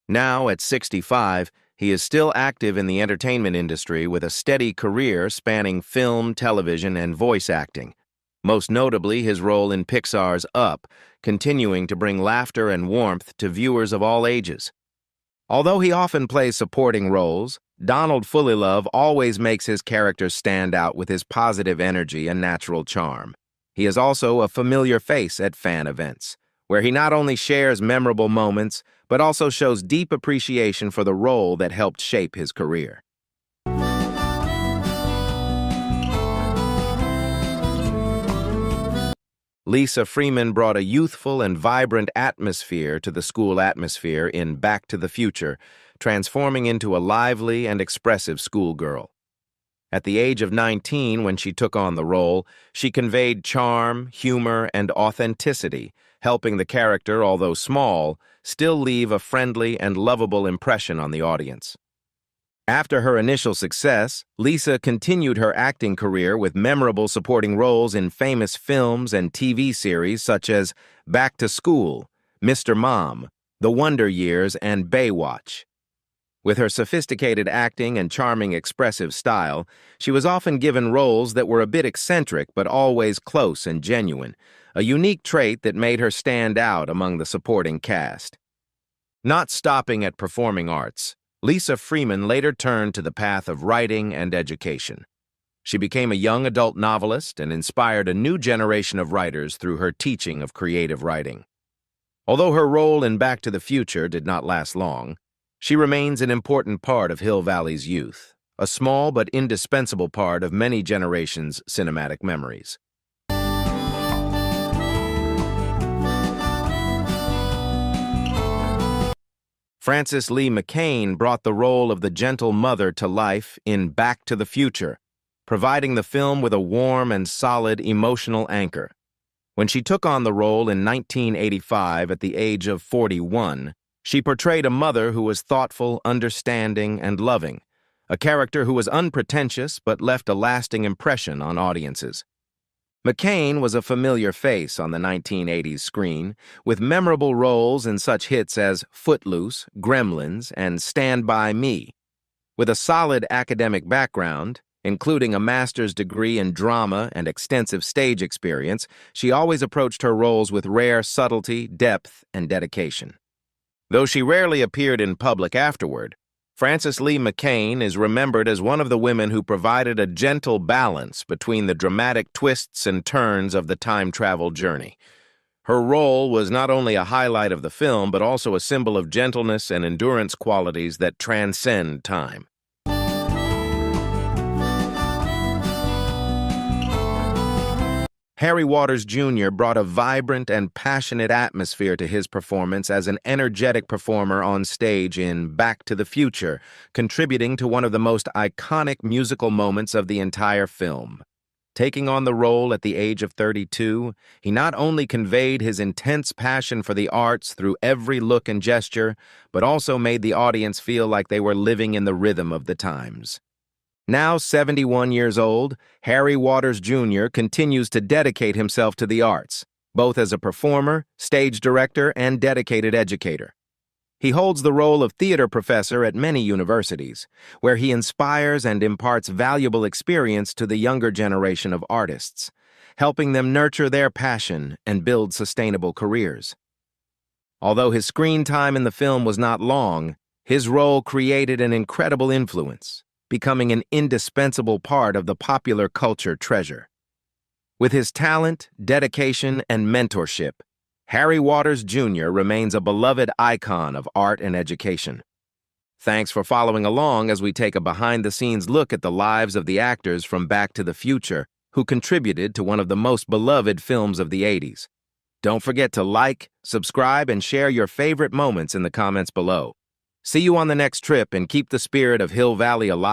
Now, at 65, he is still active in the entertainment industry with a steady career spanning film, television, and voice acting. Most notably, his role in Pixar's Up, continuing to bring laughter and warmth to viewers of all ages. Although he often plays supporting roles, Donald Fullilove always makes his characters stand out with his positive energy and natural charm. He is also a familiar face at fan events, where he not only shares memorable moments, but also shows deep appreciation for the role that helped shape his career. Lisa Freeman brought a youthful and vibrant atmosphere to the school atmosphere in Back to the Future, transforming into a lively and expressive schoolgirl. At the age of 19, when she took on the role, she conveyed charm, humor, and authenticity, helping the character, although small, still leave a friendly and lovable impression on the audience. After her initial success, Lisa continued her acting career with memorable supporting roles in famous films and TV series such as Back to School, Mr. Mom, The Wonder Years, and Baywatch. With her sophisticated acting and charming expressive style, she was often given roles that were a bit eccentric but always close and genuine, a unique trait that made her stand out among the supporting cast. Not stopping at performing arts, Lisa Freeman later turned to the path of writing and education. She became a young adult novelist and inspired a new generation of writers through her teaching of creative writing. Although her role in Back to the Future did not last long, she remains an important part of Hill Valley's youth, a small but indispensable part of many generations' cinematic memories. Frances Lee McCain brought the role of the gentle mother to life in Back to the Future, providing the film with a warm and solid emotional anchor. When she took on the role in 1985 at the age of 41, she portrayed a mother who was thoughtful, understanding, and loving, a character who was unpretentious but left a lasting impression on audiences. McCain was a familiar face on the 1980s screen, with memorable roles in such hits as Footloose, Gremlins, and Stand By Me. With a solid academic background, including a master's degree in drama and extensive stage experience, she always approached her roles with rare subtlety, depth, and dedication. Though she rarely appeared in public afterward, Frances Lee McCain is remembered as one of the women who provided a gentle balance between the dramatic twists and turns of the time travel journey. Her role was not only a highlight of the film, but also a symbol of gentleness and endurance qualities that transcend time. Harry Waters Jr. brought a vibrant and passionate atmosphere to his performance as an energetic performer on stage in Back to the Future, contributing to one of the most iconic musical moments of the entire film. Taking on the role at the age of 32, he not only conveyed his intense passion for the arts through every look and gesture, but also made the audience feel like they were living in the rhythm of the times. Now 71 years old, Harry Waters Jr. continues to dedicate himself to the arts, both as a performer, stage director, and dedicated educator. He holds the role of theater professor at many universities, where he inspires and imparts valuable experience to the younger generation of artists, helping them nurture their passion and build sustainable careers. Although his screen time in the film was not long, his role created an incredible influence, becoming an indispensable part of the popular culture treasure. With his talent, dedication, and mentorship, Harry Waters Jr. remains a beloved icon of art and education. Thanks for following along as we take a behind-the-scenes look at the lives of the actors from Back to the Future who contributed to one of the most beloved films of the 80s. Don't forget to like, subscribe, and share your favorite moments in the comments below. See you on the next trip, and keep the spirit of Hill Valley alive.